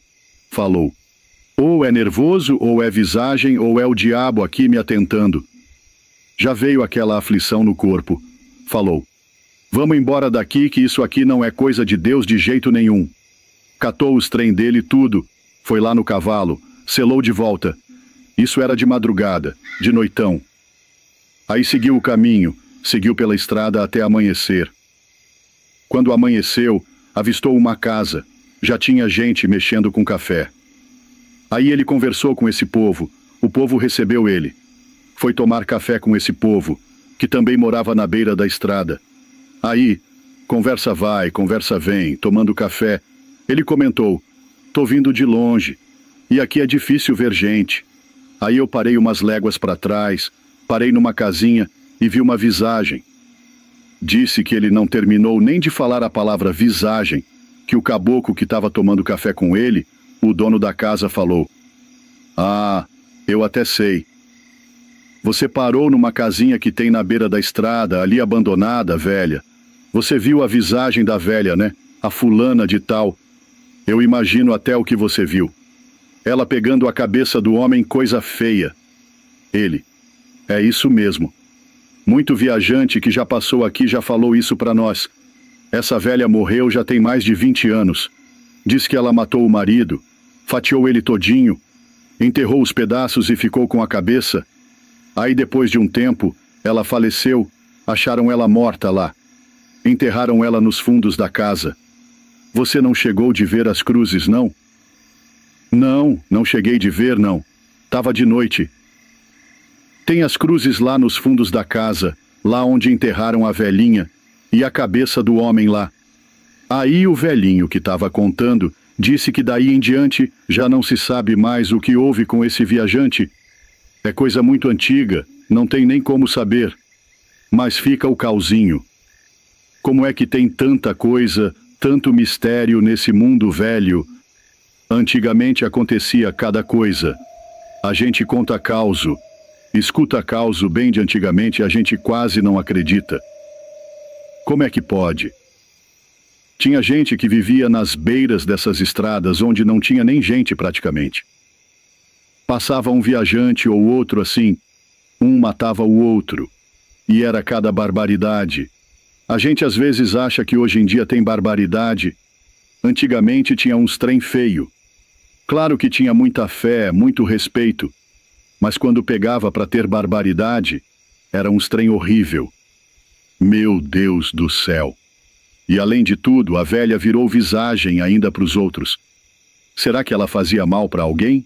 Falou: ou é nervoso, ou é visagem, ou é o diabo aqui me atentando. Já veio aquela aflição no corpo. Falou: vamos embora daqui que isso aqui não é coisa de Deus de jeito nenhum. Catou os trem dele tudo, foi lá no cavalo, selou de volta. Isso era de madrugada, de noitão. Aí seguiu o caminho, seguiu pela estrada até amanhecer. Quando amanheceu, avistou uma casa, já tinha gente mexendo com café. Aí ele conversou com esse povo, o povo recebeu ele. Foi tomar café com esse povo, que também morava na beira da estrada. Aí, conversa vai, conversa vem, tomando café, ele comentou: tô vindo de longe, e aqui é difícil ver gente. Aí eu parei umas léguas para trás, parei numa casinha e vi uma visagem. Disse que ele não terminou nem de falar a palavra visagem, que o caboclo que estava tomando café com ele, o dono da casa, falou: ah, eu até sei. Você parou numa casinha que tem na beira da estrada, ali abandonada, velha. Você viu a visagem da velha, né? A fulana de tal. Eu imagino até o que você viu. Ela pegando a cabeça do homem, coisa feia. Ele: é isso mesmo. Muito viajante que já passou aqui já falou isso para nós. Essa velha morreu já tem mais de 20 anos. Diz que ela matou o marido, fatiou ele todinho, enterrou os pedaços e ficou com a cabeça. Aí depois de um tempo, ela faleceu, acharam ela morta lá. Enterraram ela nos fundos da casa. Você não chegou de ver as cruzes, não? Não, não cheguei de ver, não. Tava de noite. Tem as cruzes lá nos fundos da casa, lá onde enterraram a velhinha, e a cabeça do homem lá. Aí o velhinho que estava contando disse que daí em diante já não se sabe mais o que houve com esse viajante. É coisa muito antiga, não tem nem como saber. Mas fica o cauzinho. Como é que tem tanta coisa, tanto mistério nesse mundo velho? Antigamente acontecia cada coisa. A gente conta causo, escuta causo bem de antigamente e a gente quase não acredita. Como é que pode? Tinha gente que vivia nas beiras dessas estradas onde não tinha nem gente praticamente. Passava um viajante ou outro assim, um matava o outro, e era cada barbaridade. A gente às vezes acha que hoje em dia tem barbaridade. Antigamente tinha uns trem feio. Claro que tinha muita fé, muito respeito, mas quando pegava para ter barbaridade, era uns trem horrível. Meu Deus do céu! E além de tudo, a velha virou visagem ainda para os outros. Será que ela fazia mal para alguém?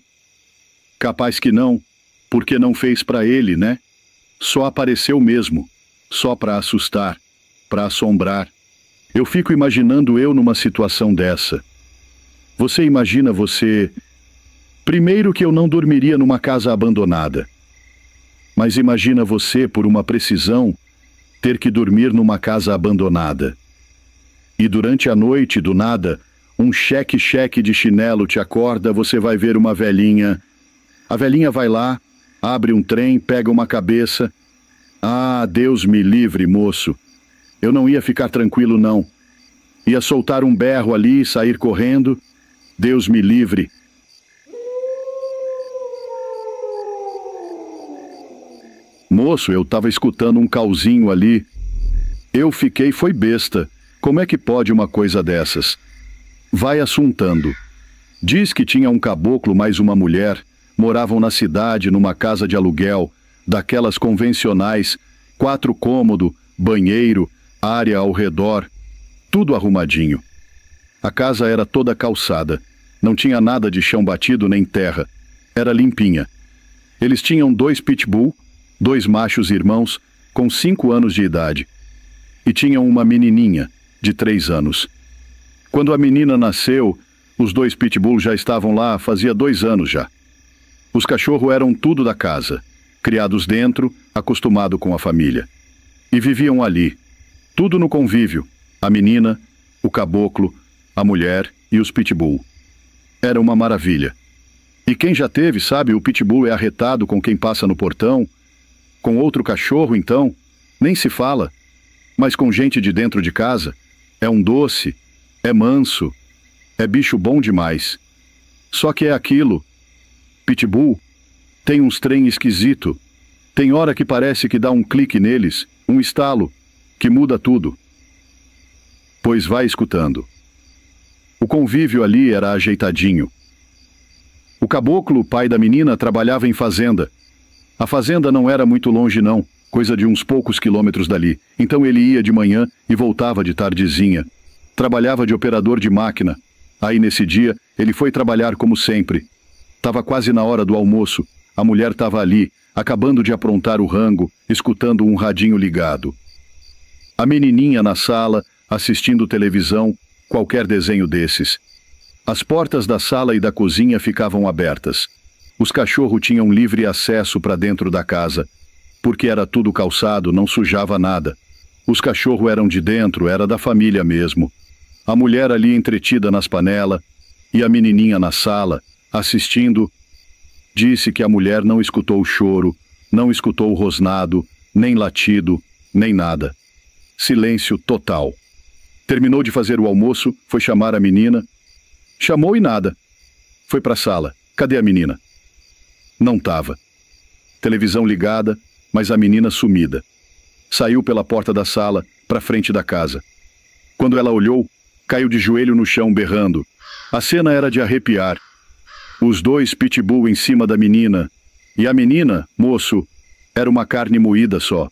Capaz que não, porque não fez para ele, né? Só apareceu mesmo, só para assustar, para assombrar. Eu fico imaginando eu numa situação dessa. Você imagina você... Primeiro que eu não dormiria numa casa abandonada. Mas imagina você, por uma precisão, ter que dormir numa casa abandonada. E durante a noite, do nada, um cheque de chinelo te acorda, você vai ver uma velhinha. A velhinha vai lá, abre um trem, pega uma cabeça. Ah, Deus me livre, moço. Eu não ia ficar tranquilo, não. Ia soltar um berro ali, sair correndo. Deus me livre. Moço, eu estava escutando um cauzinho ali. Eu fiquei, foi besta. Como é que pode uma coisa dessas? Vai assuntando. Diz que tinha um caboclo mais uma mulher, moravam na cidade numa casa de aluguel, daquelas convencionais, 4 cômodos, banheiro, área ao redor, tudo arrumadinho. A casa era toda calçada, não tinha nada de chão batido nem terra, era limpinha. Eles tinham 2 pitbull, 2 machos irmãos, com 5 anos de idade. E tinham uma menininha, de 3 anos. Quando a menina nasceu, os 2 pitbull já estavam lá fazia 2 anos já. Os cachorros eram tudo da casa, criados dentro, acostumado com a família. E viviam ali, tudo no convívio, a menina, o caboclo, a mulher e os pitbull. Era uma maravilha. E quem já teve, sabe, o pitbull é arretado com quem passa no portão. Com outro cachorro, então, nem se fala. Mas com gente de dentro de casa, é um doce, é manso, é bicho bom demais. Só que é aquilo. Pitbull tem uns trem esquisito. Tem hora que parece que dá um clique neles, um estalo, que muda tudo. Pois vai escutando. O convívio ali era ajeitadinho. O caboclo, pai da menina, trabalhava em fazenda. A fazenda não era muito longe não, coisa de uns poucos quilômetros dali. Então ele ia de manhã e voltava de tardezinha. Trabalhava de operador de máquina. Aí nesse dia ele foi trabalhar como sempre. Tava quase na hora do almoço. A mulher estava ali, acabando de aprontar o rango, escutando um radinho ligado. A menininha na sala, assistindo televisão, qualquer desenho desses. As portas da sala e da cozinha ficavam abertas. Os cachorros tinham livre acesso para dentro da casa. Porque era tudo calçado, não sujava nada. Os cachorros eram de dentro, era da família mesmo. A mulher ali entretida nas panelas e a menininha na sala, assistindo. Disse que a mulher não escutou o choro, não escutou o rosnado, nem latido, nem nada. Silêncio total. Terminou de fazer o almoço, foi chamar a menina. Chamou e nada. Foi para a sala. Cadê a menina? Não tava. Televisão ligada, mas a menina sumida. Saiu pela porta da sala, para frente da casa. Quando ela olhou, caiu de joelho no chão berrando. A cena era de arrepiar. Os 2 pitbull em cima da menina. E a menina, moço, era uma carne moída só.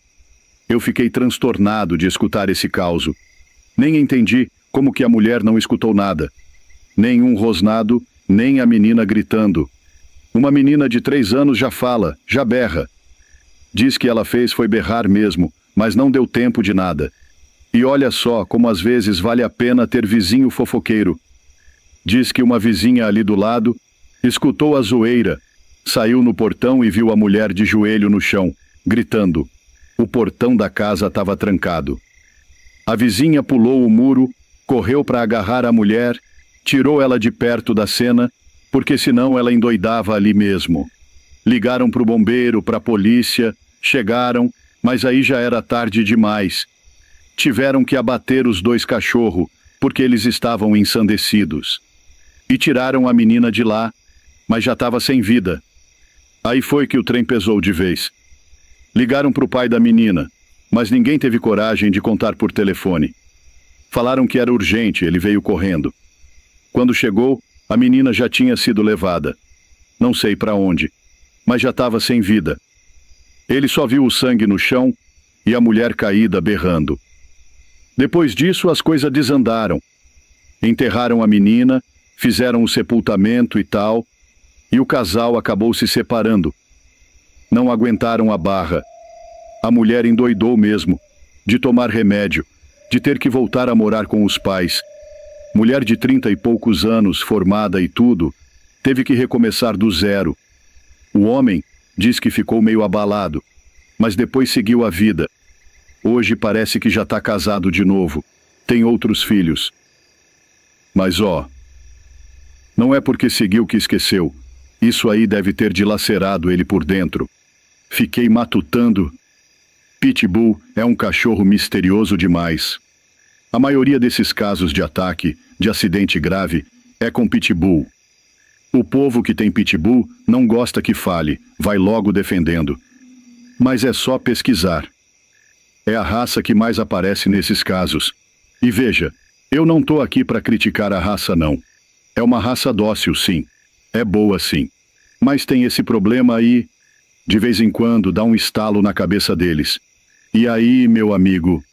Eu fiquei transtornado de escutar esse causo. Nem entendi como que a mulher não escutou nada. Nem um rosnado, nem a menina gritando. Uma menina de 3 anos já fala, já berra. Diz que ela fez foi berrar mesmo, mas não deu tempo de nada. E olha só como às vezes vale a pena ter vizinho fofoqueiro. Diz que uma vizinha ali do lado escutou a zoeira, saiu no portão e viu a mulher de joelho no chão, gritando. O portão da casa estava trancado. A vizinha pulou o muro, correu para agarrar a mulher, tirou ela de perto da cena, porque senão ela endoidava ali mesmo. Ligaram para o bombeiro, para a polícia, chegaram, mas aí já era tarde demais. Tiveram que abater os 2 cachorros, porque eles estavam ensandecidos. E tiraram a menina de lá, mas já estava sem vida. Aí foi que o trem pesou de vez. Ligaram para o pai da menina, mas ninguém teve coragem de contar por telefone. Falaram que era urgente, ele veio correndo. Quando chegou, a menina já tinha sido levada. Não sei para onde, mas já estava sem vida. Ele só viu o sangue no chão e a mulher caída berrando. Depois disso, as coisas desandaram. Enterraram a menina, fizeram o sepultamento e tal, e o casal acabou se separando. Não aguentaram a barra. A mulher endoidou mesmo, de tomar remédio, de ter que voltar a morar com os pais. Mulher de 30 e poucos anos, formada e tudo, teve que recomeçar do zero. O homem diz que ficou meio abalado, mas depois seguiu a vida. Hoje parece que já está casado de novo, tem outros filhos. Mas não é porque seguiu que esqueceu. Isso aí deve ter dilacerado ele por dentro. Fiquei matutando. Pitbull é um cachorro misterioso demais. A maioria desses casos de ataque, de acidente grave, é com pitbull. O povo que tem pitbull não gosta que fale, vai logo defendendo. Mas é só pesquisar. É a raça que mais aparece nesses casos. E veja, eu não tô aqui para criticar a raça não. É uma raça dócil, sim. É boa, sim. Mas tem esse problema aí, de vez em quando dá um estalo na cabeça deles. E aí, meu amigo,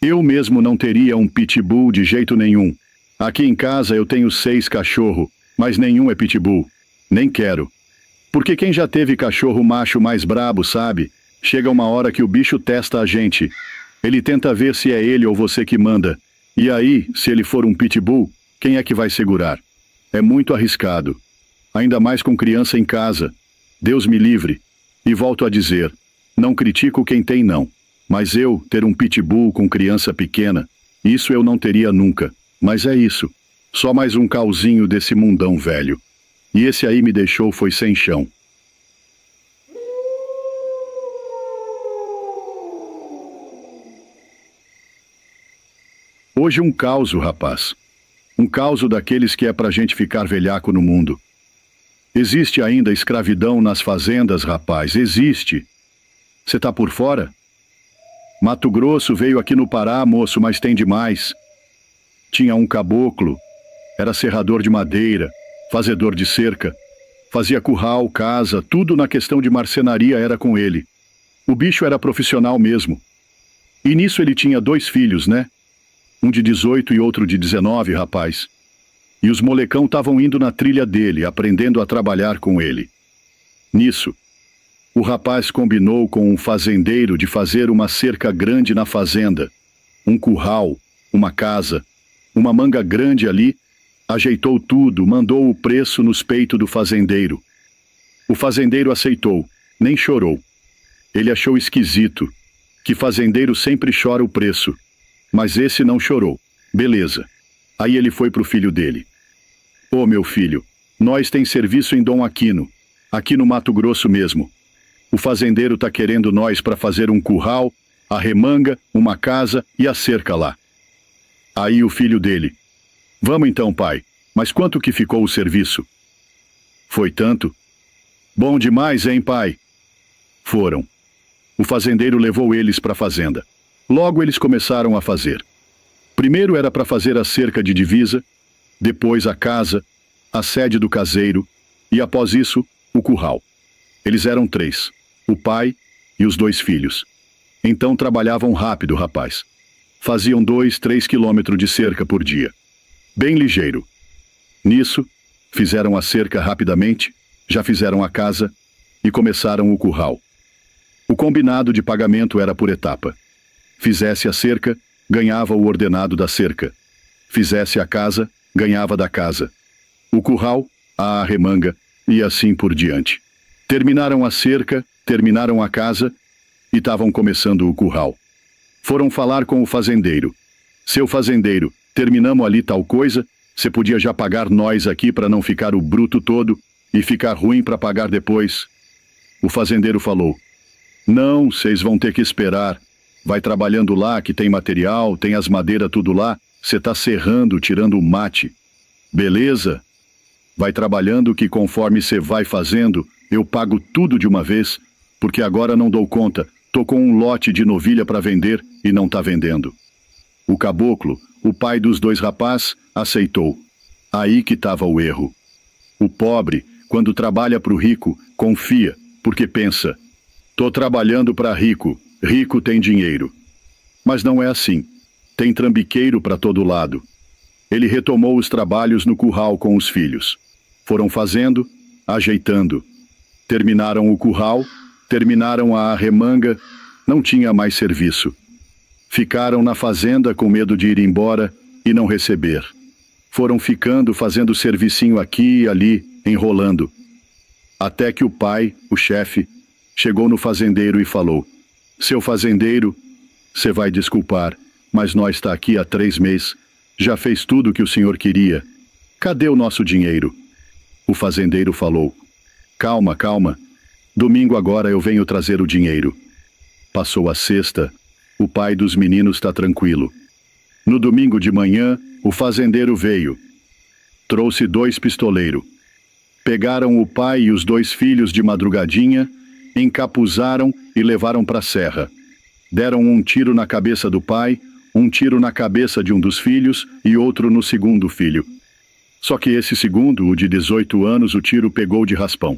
eu mesmo não teria um pitbull de jeito nenhum. Aqui em casa eu tenho 6 cachorros, mas nenhum é pitbull. Nem quero. Porque quem já teve cachorro macho mais brabo, sabe? Chega uma hora que o bicho testa a gente. Ele tenta ver se é ele ou você que manda. E aí, se ele for um pitbull, quem é que vai segurar? É muito arriscado. Ainda mais com criança em casa. Deus me livre. E volto a dizer, não critico quem tem não. Mas eu ter um pitbull com criança pequena, isso eu não teria nunca. Mas é isso. Só mais um cauzinho desse mundão velho. E esse aí me deixou foi sem chão. Hoje um causo, rapaz. Um causo daqueles que é pra gente ficar velhaco no mundo. Existe ainda escravidão nas fazendas, rapaz, existe. Você tá por fora? Mato Grosso veio aqui no Pará, moço, mas tem demais. Tinha um caboclo, era serrador de madeira, fazedor de cerca, fazia curral, casa, tudo na questão de marcenaria era com ele. O bicho era profissional mesmo. E nisso ele tinha 2 filhos, né? Um de 18 e outro de 19, rapaz. E os molecão estavam indo na trilha dele, aprendendo a trabalhar com ele. Nisso, o rapaz combinou com um fazendeiro de fazer uma cerca grande na fazenda, um curral, uma casa, uma manga grande ali, ajeitou tudo, mandou o preço nos peitos do fazendeiro. O fazendeiro aceitou, nem chorou. Ele achou esquisito, que fazendeiro sempre chora o preço, mas esse não chorou. Beleza. Aí ele foi pro filho dele. Ô meu filho, nós tem serviço em Dom Aquino, aqui no Mato Grosso mesmo. O fazendeiro tá querendo nós para fazer um curral, a remanga, uma casa e a cerca lá. Aí o filho dele. Vamos então, pai, mas quanto que ficou o serviço? Foi tanto? Bom demais, hein, pai? Foram. O fazendeiro levou eles para a fazenda. Logo eles começaram a fazer. Primeiro era para fazer a cerca de divisa, depois a casa, a sede do caseiro e após isso, o curral. Eles eram 3, o pai e os 2 filhos. Então trabalhavam rápido, rapaz. Faziam 2, 3 quilômetros de cerca por dia. Bem ligeiro. Nisso, fizeram a cerca rapidamente, já fizeram a casa e começaram o curral. O combinado de pagamento era por etapa. Fizesse a cerca, ganhava o ordenado da cerca. Fizesse a casa, ganhava da casa. O curral, a arremanga e assim por diante. Terminaram a cerca, terminaram a casa e estavam começando o curral. Foram falar com o fazendeiro. Seu fazendeiro, terminamos ali tal coisa, você podia já pagar nós aqui para não ficar o bruto todo e ficar ruim para pagar depois. O fazendeiro falou, não, vocês vão ter que esperar. Vai trabalhando lá que tem material, tem as madeiras tudo lá, você tá serrando, tirando o mate. Beleza? Vai trabalhando que conforme você vai fazendo, eu pago tudo de uma vez, porque agora não dou conta, tô com um lote de novilha para vender e não tá vendendo. O caboclo, o pai dos 2 rapazes, aceitou. Aí que tava o erro. O pobre, quando trabalha pro rico, confia, porque pensa, tô trabalhando para rico, rico tem dinheiro. Mas não é assim. Tem trambiqueiro para todo lado. Ele retomou os trabalhos no curral com os filhos. Foram fazendo, ajeitando. Terminaram o curral, terminaram a arremanga, não tinha mais serviço. Ficaram na fazenda com medo de ir embora e não receber. Foram ficando, fazendo servicinho aqui e ali, enrolando. Até que o pai, o chefe, chegou no fazendeiro e falou: "Seu fazendeiro, você vai desculpar, mas nós tá aqui há 3 meses. Já fez tudo o que o senhor queria. Cadê o nosso dinheiro?" O fazendeiro falou: "Calma, calma. Domingo agora eu venho trazer o dinheiro." Passou a sexta. O pai dos meninos está tranquilo. No domingo de manhã, o fazendeiro veio. Trouxe 2 pistoleiros. Pegaram o pai e os 2 filhos de madrugadinha, encapuzaram e levaram para a serra. Deram um tiro na cabeça do pai, um tiro na cabeça de um dos filhos e outro no segundo filho. Só que esse segundo, o de 18 anos, o tiro pegou de raspão.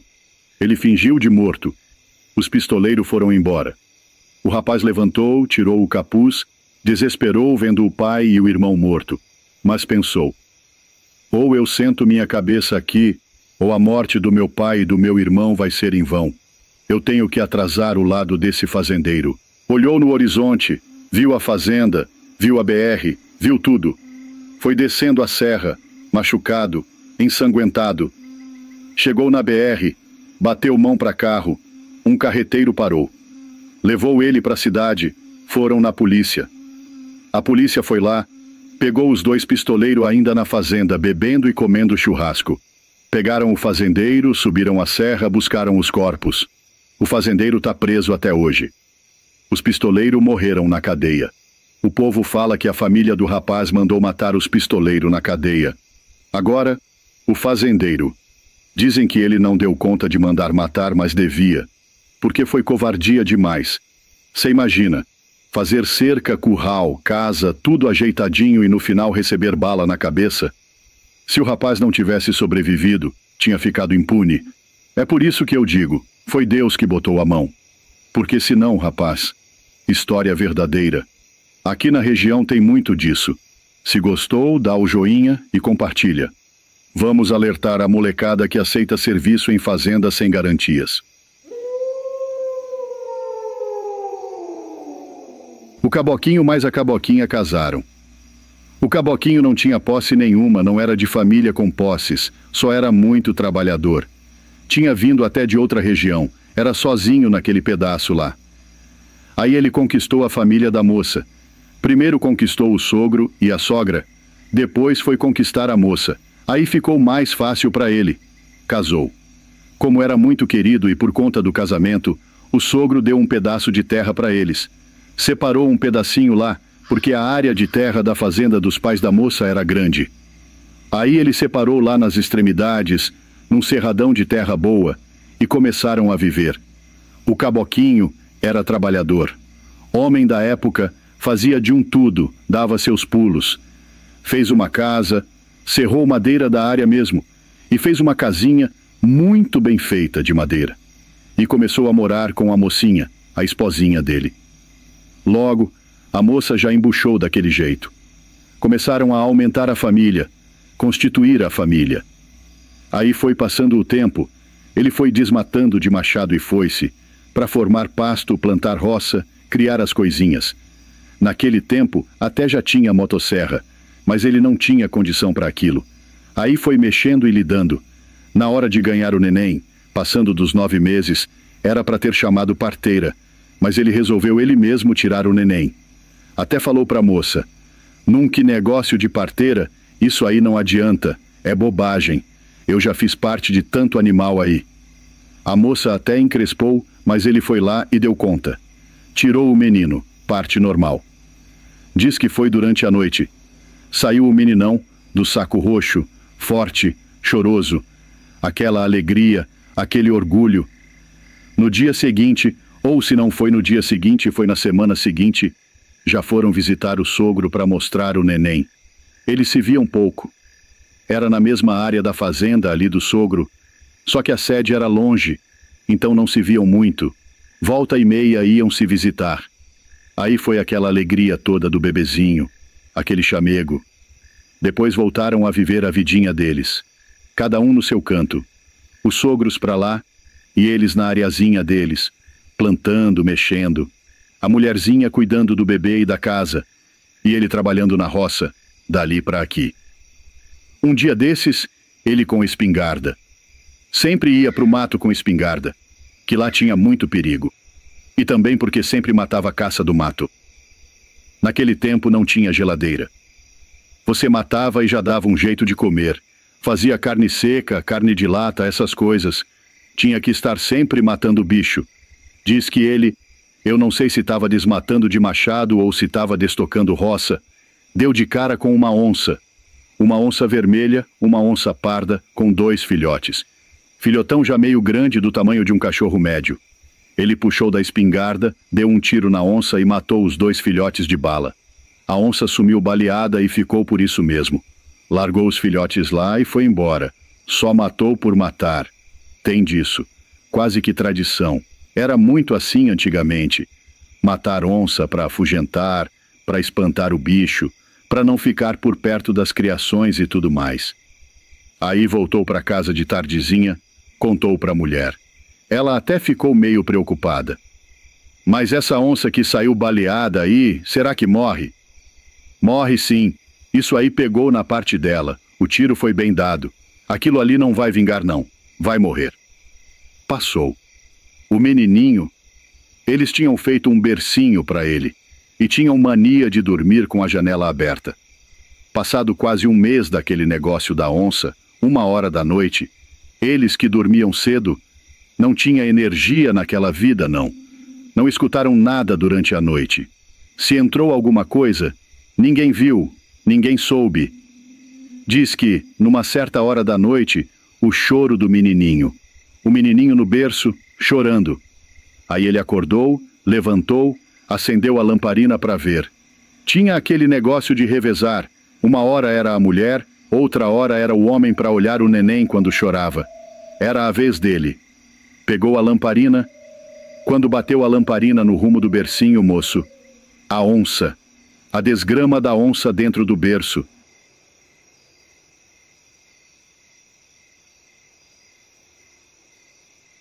Ele fingiu de morto. Os pistoleiros foram embora. O rapaz levantou, tirou o capuz, desesperou vendo o pai e o irmão morto. Mas pensou: ou eu sento minha cabeça aqui, ou a morte do meu pai e do meu irmão vai ser em vão. Eu tenho que atrasar o lado desse fazendeiro. Olhou no horizonte, viu a fazenda, viu a BR, viu tudo. Foi descendo a serra, machucado, ensanguentado. Chegou na BR, bateu mão para carro. Um carreteiro parou. Levou ele para a cidade, foram na polícia. A polícia foi lá, pegou os 2 pistoleiros ainda na fazenda, bebendo e comendo churrasco. Pegaram o fazendeiro, subiram a serra, buscaram os corpos. O fazendeiro está preso até hoje. Os pistoleiros morreram na cadeia. O povo fala que a família do rapaz mandou matar os pistoleiros na cadeia. Agora, o fazendeiro. Dizem que ele não deu conta de mandar matar, mas devia. Porque foi covardia demais. Você imagina, fazer cerca, curral, casa, tudo ajeitadinho e no final receber bala na cabeça? Se o rapaz não tivesse sobrevivido, tinha ficado impune. É por isso que eu digo, foi Deus que botou a mão. Porque senão, rapaz, história verdadeira. Aqui na região tem muito disso. Se gostou, dá o joinha e compartilha. Vamos alertar a molecada que aceita serviço em fazenda sem garantias. O Caboquinho mais a Caboquinha casaram. O Caboquinho não tinha posse nenhuma, não era de família com posses, só era muito trabalhador. Tinha vindo até de outra região, era sozinho naquele pedaço lá. Aí ele conquistou a família da moça. Primeiro conquistou o sogro e a sogra, depois foi conquistar a moça. Aí ficou mais fácil para ele. Casou. Como era muito querido e por conta do casamento, o sogro deu um pedaço de terra para eles. Separou um pedacinho lá, porque a área de terra da fazenda dos pais da moça era grande. Aí ele separou lá nas extremidades, num cerradão de terra boa, e começaram a viver. O Caboquinho era trabalhador. Homem da época, fazia de um tudo, dava seus pulos. Fez uma casa, serrou madeira da área mesmo, e fez uma casinha muito bem feita de madeira. E começou a morar com a mocinha, a esposinha dele. Logo, a moça já embuchou daquele jeito. Começaram a aumentar a família, constituir a família. Aí foi passando o tempo, ele foi desmatando de machado e foice, para formar pasto, plantar roça, criar as coisinhas. Naquele tempo, até já tinha motosserra, mas ele não tinha condição para aquilo. Aí foi mexendo e lidando. Na hora de ganhar o neném, passando dos 9 meses, era para ter chamado parteira, mas ele resolveu ele mesmo tirar o neném. Até falou para a moça: "Num que negócio de parteira, isso aí não adianta, é bobagem. Eu já fiz parte de tanto animal aí." A moça até encrespou, mas ele foi lá e deu conta. Tirou o menino, parte normal. Diz que foi durante a noite. Saiu o meninão, do saco roxo, forte, choroso. Aquela alegria, aquele orgulho. No dia seguinte, ou se não foi no dia seguinte, foi na semana seguinte, já foram visitar o sogro para mostrar o neném. Eles se viam pouco. Era na mesma área da fazenda ali do sogro, só que a sede era longe, então não se viam muito. Volta e meia iam se visitar. Aí foi aquela alegria toda do bebezinho, aquele chamego. Depois voltaram a viver a vidinha deles, cada um no seu canto. Os sogros para lá e eles na areazinha deles, plantando, mexendo. A mulherzinha cuidando do bebê e da casa, e ele trabalhando na roça, dali para aqui. Um dia desses, ele com espingarda. Sempre ia para o mato com espingarda, que lá tinha muito perigo. E também porque sempre matava a caça do mato. Naquele tempo não tinha geladeira. Você matava e já dava um jeito de comer. Fazia carne seca, carne de lata, essas coisas. Tinha que estar sempre matando bicho. Diz que ele, eu não sei se estava desmatando de machado ou se estava destocando roça, deu de cara com uma onça. Uma onça vermelha, uma onça parda, com 2 filhotes. Filhotão já meio grande, do tamanho de um cachorro médio. Ele puxou da espingarda, deu um tiro na onça e matou os 2 filhotes de bala. A onça sumiu baleada e ficou por isso mesmo. Largou os filhotes lá e foi embora. Só matou por matar. Tem disso. Quase que tradição. Era muito assim antigamente. Matar onça para afugentar, para espantar o bicho, para não ficar por perto das criações e tudo mais. Aí voltou para casa de tardezinha, contou para a mulher. Ela até ficou meio preocupada. Mas essa onça que saiu baleada aí, será que morre? Morre sim. Isso aí pegou na parte dela. O tiro foi bem dado. Aquilo ali não vai vingar não. Vai morrer. Passou. O menininho, eles tinham feito um bercinho para ele e tinham mania de dormir com a janela aberta. Passado quase um mês daquele negócio da onça, 1h da noite, eles que dormiam cedo, não tinha energia naquela vida não. Não escutaram nada durante a noite. Se entrou alguma coisa, ninguém viu, ninguém soube. Diz que, numa certa hora da noite, o choro do menininho. O menininho no berço, chorando. Aí ele acordou, levantou, acendeu a lamparina para ver. Tinha aquele negócio de revezar. Uma hora era a mulher, outra hora era o homem para olhar o neném quando chorava. Era a vez dele. Pegou a lamparina. Quando bateu a lamparina no rumo do bercinho, moço, a onça. A desgrama da onça dentro do berço.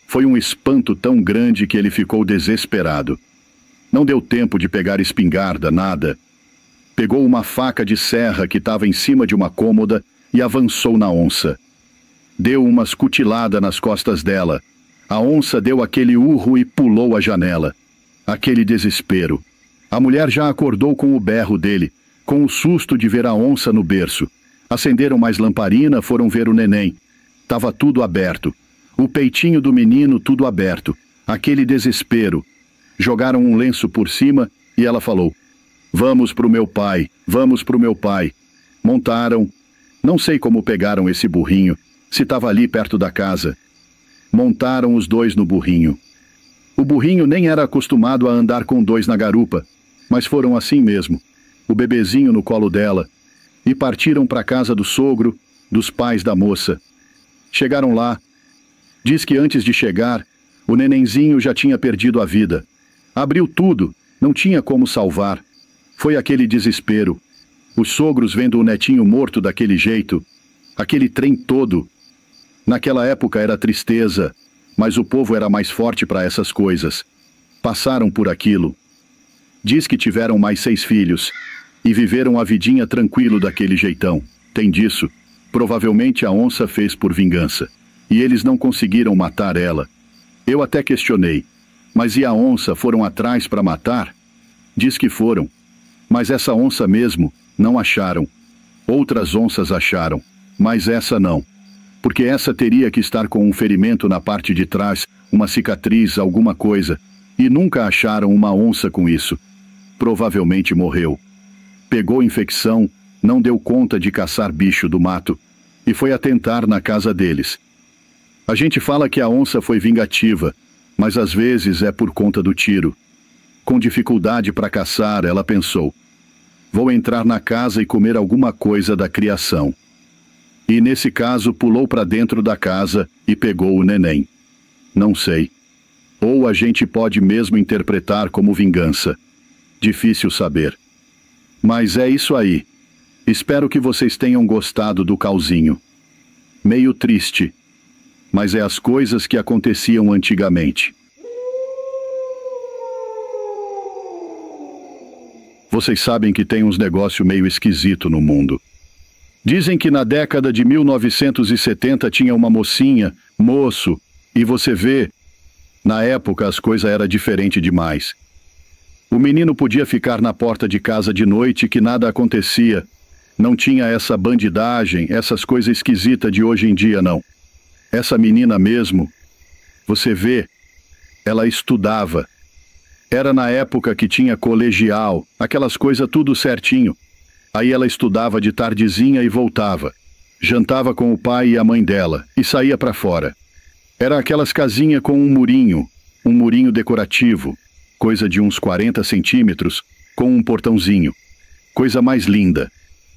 Foi um espanto tão grande que ele ficou desesperado. Não deu tempo de pegar espingarda, nada. Pegou uma faca de serra que estava em cima de uma cômoda e avançou na onça. Deu umas cutiladas nas costas dela. A onça deu aquele urro e pulou a janela. Aquele desespero. A mulher já acordou com o berro dele, com o susto de ver a onça no berço. Acenderam mais lamparina, foram ver o neném. Tava tudo aberto. O peitinho do menino tudo aberto. Aquele desespero. Jogaram um lenço por cima e ela falou: "Vamos pro meu pai, vamos pro meu pai." Montaram. Não sei como pegaram esse burrinho, se estava ali perto da casa. Montaram os 2 no burrinho. O burrinho nem era acostumado a andar com 2 na garupa, mas foram assim mesmo. O bebezinho no colo dela. E partiram para a casa do sogro, dos pais da moça. Chegaram lá. Diz que antes de chegar, o nenenzinho já tinha perdido a vida. Abriu tudo, não tinha como salvar. Foi aquele desespero. Os sogros vendo o netinho morto daquele jeito, aquele trem todo. Naquela época era tristeza, mas o povo era mais forte para essas coisas. Passaram por aquilo. Diz que tiveram mais 6 filhos e viveram a vidinha tranquilo daquele jeitão. Tem disso. Provavelmente a onça fez por vingança. E eles não conseguiram matar ela. Eu até questionei. Mas e a onça, foram atrás para matar? Diz que foram. Mas essa onça mesmo, não acharam. Outras onças acharam, mas essa não. Porque essa teria que estar com um ferimento na parte de trás, uma cicatriz, alguma coisa. E nunca acharam uma onça com isso. Provavelmente morreu. Pegou infecção, não deu conta de caçar bicho do mato. E foi atentar na casa deles. A gente fala que a onça foi vingativa, mas às vezes é por conta do tiro. Com dificuldade para caçar, ela pensou: vou entrar na casa e comer alguma coisa da criação. E nesse caso pulou para dentro da casa e pegou o neném. Não sei. Ou a gente pode mesmo interpretar como vingança. Difícil saber. Mas é isso aí. Espero que vocês tenham gostado do cauzinho. Meio triste. Mas é as coisas que aconteciam antigamente. Vocês sabem que tem uns negócio meio esquisito no mundo. Dizem que na década de 1970 tinha uma mocinha, moço, e você vê, na época as coisas eram diferentes demais. O menino podia ficar na porta de casa de noite que nada acontecia. Não tinha essa bandidagem, essas coisas esquisitas de hoje em dia, não. Essa menina mesmo, você vê, ela estudava. Era na época que tinha colegial, aquelas coisas tudo certinho. Aí ela estudava de tardezinha e voltava. Jantava com o pai e a mãe dela e saía para fora. Era aquelas casinhas com um murinho decorativo, coisa de uns 40 centímetros, com um portãozinho. Coisa mais linda.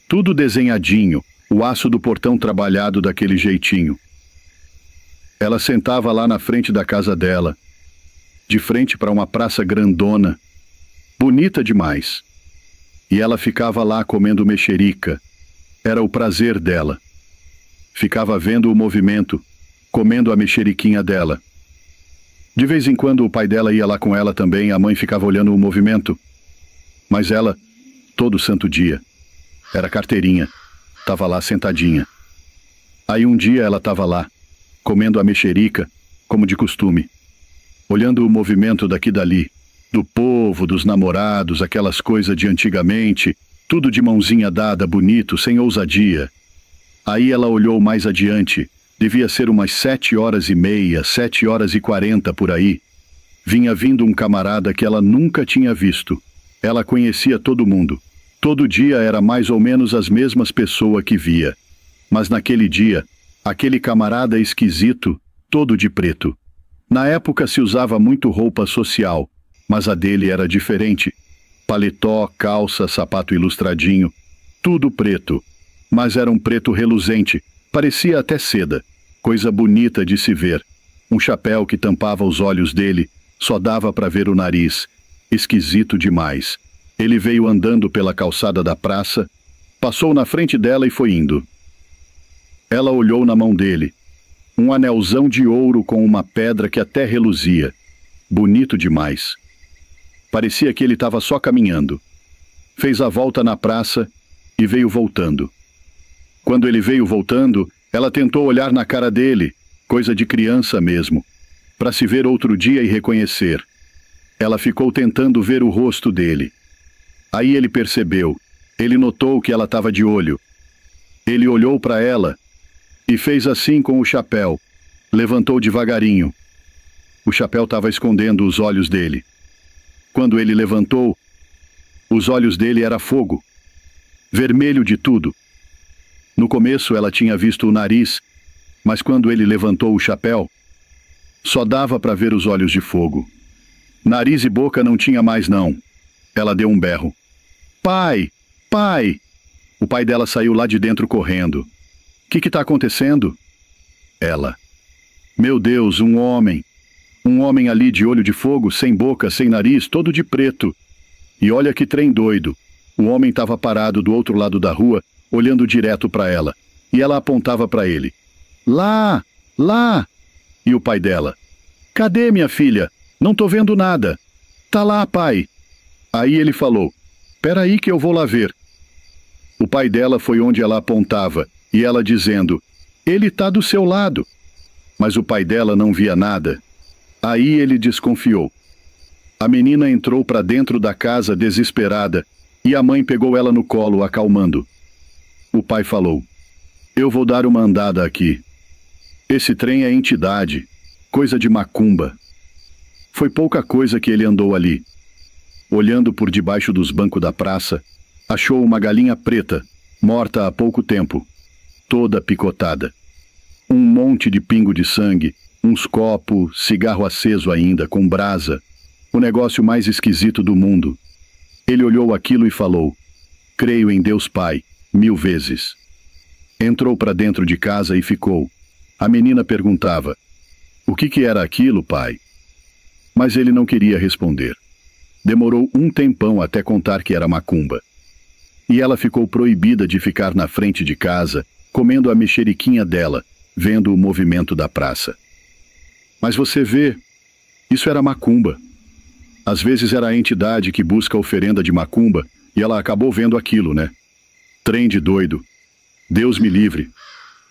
Tudo desenhadinho, o aço do portão trabalhado daquele jeitinho. Ela sentava lá na frente da casa dela, de frente para uma praça grandona, bonita demais. E ela ficava lá comendo mexerica. Era o prazer dela. Ficava vendo o movimento, comendo a mexeriquinha dela. De vez em quando o pai dela ia lá com ela também, a mãe ficava olhando o movimento. Mas ela, todo santo dia, era carteirinha, estava lá sentadinha. Aí um dia ela estava lá, comendo a mexerica, como de costume, olhando o movimento daqui e dali, do povo, dos namorados, aquelas coisas de antigamente, tudo de mãozinha dada, bonito, sem ousadia. Aí ela olhou mais adiante, devia ser umas 7h30, 7h40 por aí. Vinha vindo um camarada que ela nunca tinha visto. Ela conhecia todo mundo. Todo dia era mais ou menos as mesmas pessoas que via. Mas naquele dia, aquele camarada esquisito, todo de preto. Na época se usava muito roupa social, mas a dele era diferente. Paletó, calça, sapato ilustradinho, tudo preto. Mas era um preto reluzente, parecia até seda. Coisa bonita de se ver. Um chapéu que tampava os olhos dele, só dava para ver o nariz. Esquisito demais. Ele veio andando pela calçada da praça, passou na frente dela e foi indo. Ela olhou na mão dele. Um anelzão de ouro com uma pedra que até reluzia. Bonito demais. Parecia que ele estava só caminhando. Fez a volta na praça e veio voltando. Quando ele veio voltando, ela tentou olhar na cara dele, coisa de criança mesmo, para se ver outro dia e reconhecer. Ela ficou tentando ver o rosto dele. Aí ele percebeu. Ele notou que ela estava de olho. Ele olhou para ela e fez assim com o chapéu. Levantou devagarinho. O chapéu estava escondendo os olhos dele. Quando ele levantou, os olhos dele eram fogo. Vermelho de tudo. No começo ela tinha visto o nariz, mas quando ele levantou o chapéu, só dava para ver os olhos de fogo. Nariz e boca não tinha mais não. Ela deu um berro. Pai! Pai! O pai dela saiu lá de dentro correndo. O que está acontecendo? Ela. Meu Deus, um homem. Um homem ali de olho de fogo, sem boca, sem nariz, todo de preto. E olha que trem doido. O homem estava parado do outro lado da rua, olhando direto para ela. E ela apontava para ele. Lá! Lá! E o pai dela. Cadê, minha filha? Não tô vendo nada. Tá lá, pai. Aí ele falou. Peraí que eu vou lá ver. O pai dela foi onde ela apontava, e ela dizendo, ele tá do seu lado. Mas o pai dela não via nada. Aí ele desconfiou. A menina entrou para dentro da casa desesperada, e a mãe pegou ela no colo, acalmando. O pai falou, eu vou dar uma andada aqui. Esse trem é entidade, coisa de macumba. Foi pouca coisa que ele andou ali. Olhando por debaixo dos bancos da praça, achou uma galinha preta, morta há pouco tempo, toda picotada. Um monte de pingo de sangue, uns copos, cigarro aceso ainda, com brasa. O negócio mais esquisito do mundo. Ele olhou aquilo e falou, creio em Deus Pai, 1000 vezes. Entrou para dentro de casa e ficou. A menina perguntava, o que era aquilo, pai? Mas ele não queria responder. Demorou um tempão até contar que era macumba. E ela ficou proibida de ficar na frente de casa, comendo a mexeriquinha dela, vendo o movimento da praça. Mas você vê, isso era macumba. Às vezes era a entidade que busca oferenda de macumba, e ela acabou vendo aquilo, né? Trem de doido. Deus me livre.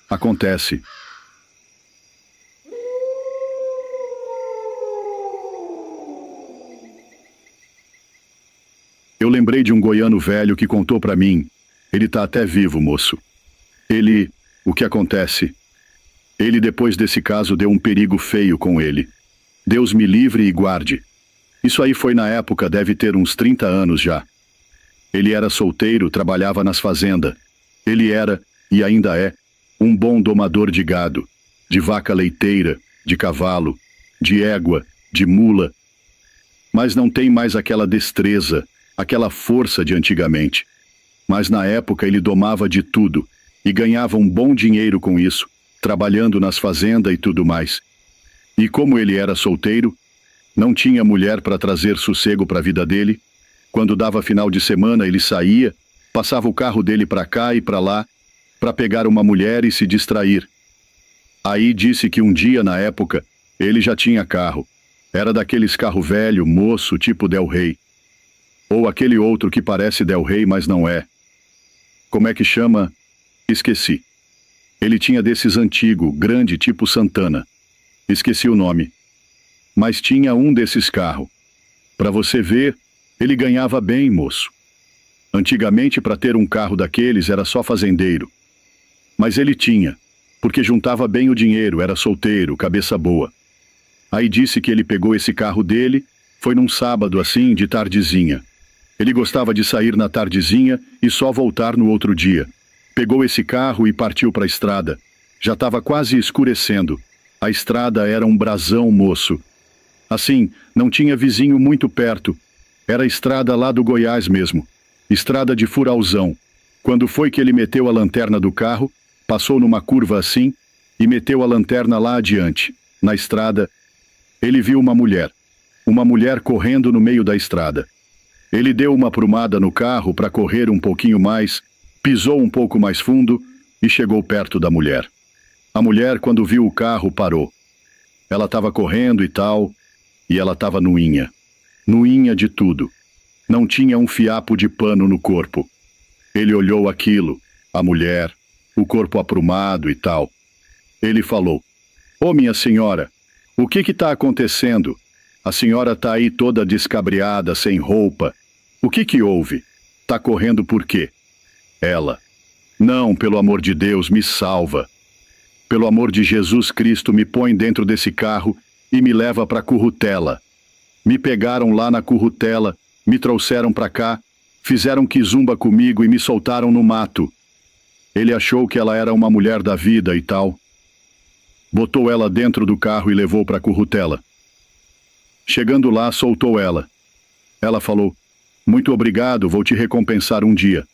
Acontece. Eu lembrei de um goiano velho que contou para mim. Ele tá até vivo, moço. O que acontece? Ele, depois desse caso, deu um perigo feio com ele. Deus me livre e guarde. Isso aí foi na época, deve ter uns 30 anos já. Ele era solteiro, trabalhava nas fazendas. Ele era, e ainda é, um bom domador de gado, de vaca leiteira, de cavalo, de égua, de mula. Mas não tem mais aquela destreza, aquela força de antigamente. Mas na época ele domava de tudo e ganhava um bom dinheiro com isso, trabalhando nas fazendas e tudo mais. E como ele era solteiro, não tinha mulher para trazer sossego para a vida dele. Quando dava final de semana ele saía, passava o carro dele para cá e para lá, para pegar uma mulher e se distrair. Aí disse que um dia, na época, ele já tinha carro. Era daqueles carro velho, moço, tipo Del Rey. Ou aquele outro que parece Del Rey, mas não é. Como é que chama? Esqueci. Ele tinha desses antigo, grande, tipo Santana. Esqueci o nome. Mas tinha um desses carros. Para você ver, ele ganhava bem, moço. Antigamente, para ter um carro daqueles, era só fazendeiro. Mas ele tinha, porque juntava bem o dinheiro, era solteiro, cabeça boa. Aí disse que ele pegou esse carro dele, foi num sábado assim, de tardezinha. Ele gostava de sair na tardezinha e só voltar no outro dia. Pegou esse carro e partiu para a estrada. Já estava quase escurecendo. A estrada era um brasão, moço. Assim, não tinha vizinho muito perto. Era a estrada lá do Goiás mesmo. Estrada de furalzão. Quando foi que ele meteu a lanterna do carro, passou numa curva assim e meteu a lanterna lá adiante. Na estrada, ele viu uma mulher correndo no meio da estrada. Ele deu uma aprumada no carro para correr um pouquinho mais, pisou um pouco mais fundo e chegou perto da mulher. A mulher, quando viu o carro, parou. Ela estava correndo e tal, e ela estava nuinha. Nuinha de tudo. Não tinha um fiapo de pano no corpo. Ele olhou aquilo, a mulher, o corpo aprumado e tal. Ele falou: "Ô, minha senhora, o que está acontecendo? A senhora está aí toda descabreada, sem roupa. O que houve? Tá correndo por quê?" Ela: "Não, pelo amor de Deus, me salva. Pelo amor de Jesus Cristo, me põe dentro desse carro e me leva para Currutela. Me pegaram lá na Currutela, me trouxeram para cá, fizeram quizumba comigo e me soltaram no mato. Ele achou que ela era uma mulher da vida e tal. Botou ela dentro do carro e levou para Currutela. Chegando lá, soltou ela. Ela falou: "Muito obrigado, vou te recompensar um dia.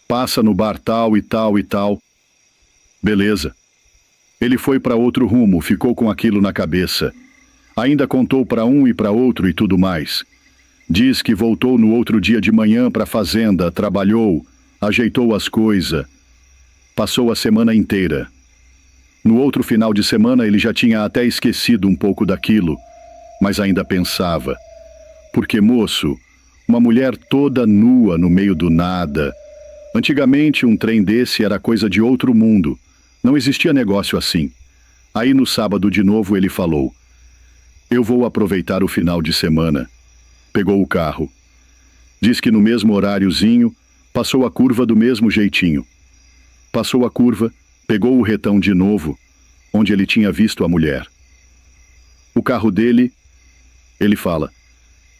Passa no bar tal e tal e tal." Beleza. Ele foi para outro rumo, ficou com aquilo na cabeça. Ainda contou para um e para outro e tudo mais. Diz que voltou no outro dia de manhã para a fazenda, trabalhou, ajeitou as coisas. Passou a semana inteira. No outro final de semana ele já tinha até esquecido um pouco daquilo, mas ainda pensava. Porque, moço, uma mulher toda nua no meio do nada. Antigamente um trem desse era coisa de outro mundo. Não existia negócio assim. Aí no sábado de novo ele falou: "Eu vou aproveitar o final de semana." Pegou o carro. Diz que no mesmo horáriozinho, passou a curva do mesmo jeitinho. Passou a curva, pegou o retão de novo, onde ele tinha visto a mulher. O carro dele, ele fala.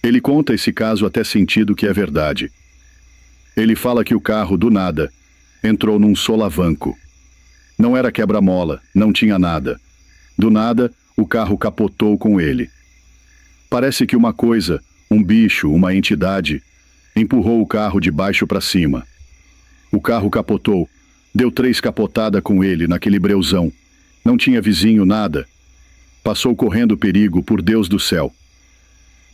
Ele conta esse caso até sentido que é verdade. Ele fala que o carro, do nada, entrou num solavanco. Não era quebra-mola, não tinha nada. Do nada, o carro capotou com ele. Parece que uma coisa, um bicho, uma entidade, empurrou o carro de baixo para cima. O carro capotou, deu 3 capotadas com ele naquele breuzão. Não tinha vizinho, nada. Passou correndo perigo, por Deus do céu.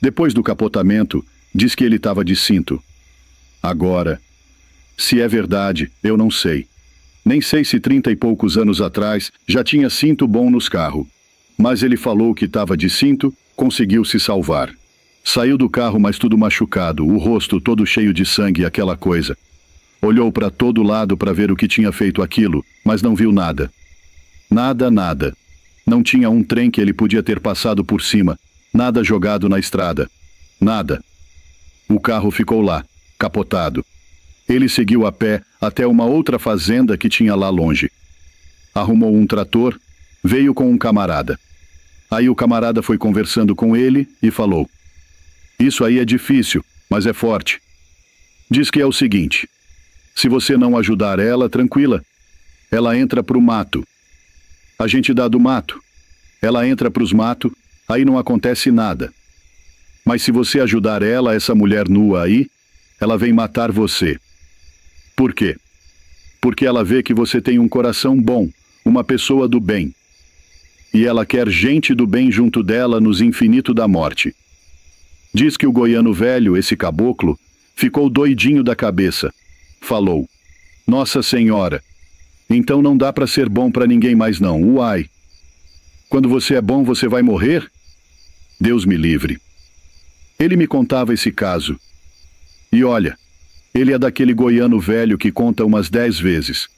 Depois do capotamento, diz que ele estava de cinto. Agora, se é verdade, eu não sei. Nem sei se 30 e poucos anos atrás já tinha cinto bom nos carros. Mas ele falou que estava de cinto, conseguiu se salvar. Saiu do carro, mas tudo machucado, o rosto todo cheio de sangue e aquela coisa. Olhou para todo lado para ver o que tinha feito aquilo, mas não viu nada. Nada, nada. Não tinha um trem que ele podia ter passado por cima, nada jogado na estrada. Nada. O carro ficou lá, capotado. Ele seguiu a pé até uma outra fazenda que tinha lá longe. Arrumou um trator, veio com um camarada. Aí o camarada foi conversando com ele e falou: "Isso aí é difícil, mas é forte. Diz que é o seguinte: se você não ajudar ela, tranquila. Ela entra pro mato. A gente dá do mato. Ela entra pros matos, aí não acontece nada. Mas se você ajudar ela, essa mulher nua aí, ela vem matar você. Por quê? Porque ela vê que você tem um coração bom, uma pessoa do bem. E ela quer gente do bem junto dela nos infinitos da morte." Diz que o goiano velho, esse caboclo, ficou doidinho da cabeça. Falou: "Nossa Senhora, então não dá para ser bom para ninguém mais não, uai. Quando você é bom, você vai morrer? Deus me livre." Ele me contava esse caso. E olha, ele é daquele goiano velho que conta umas 10 vezes.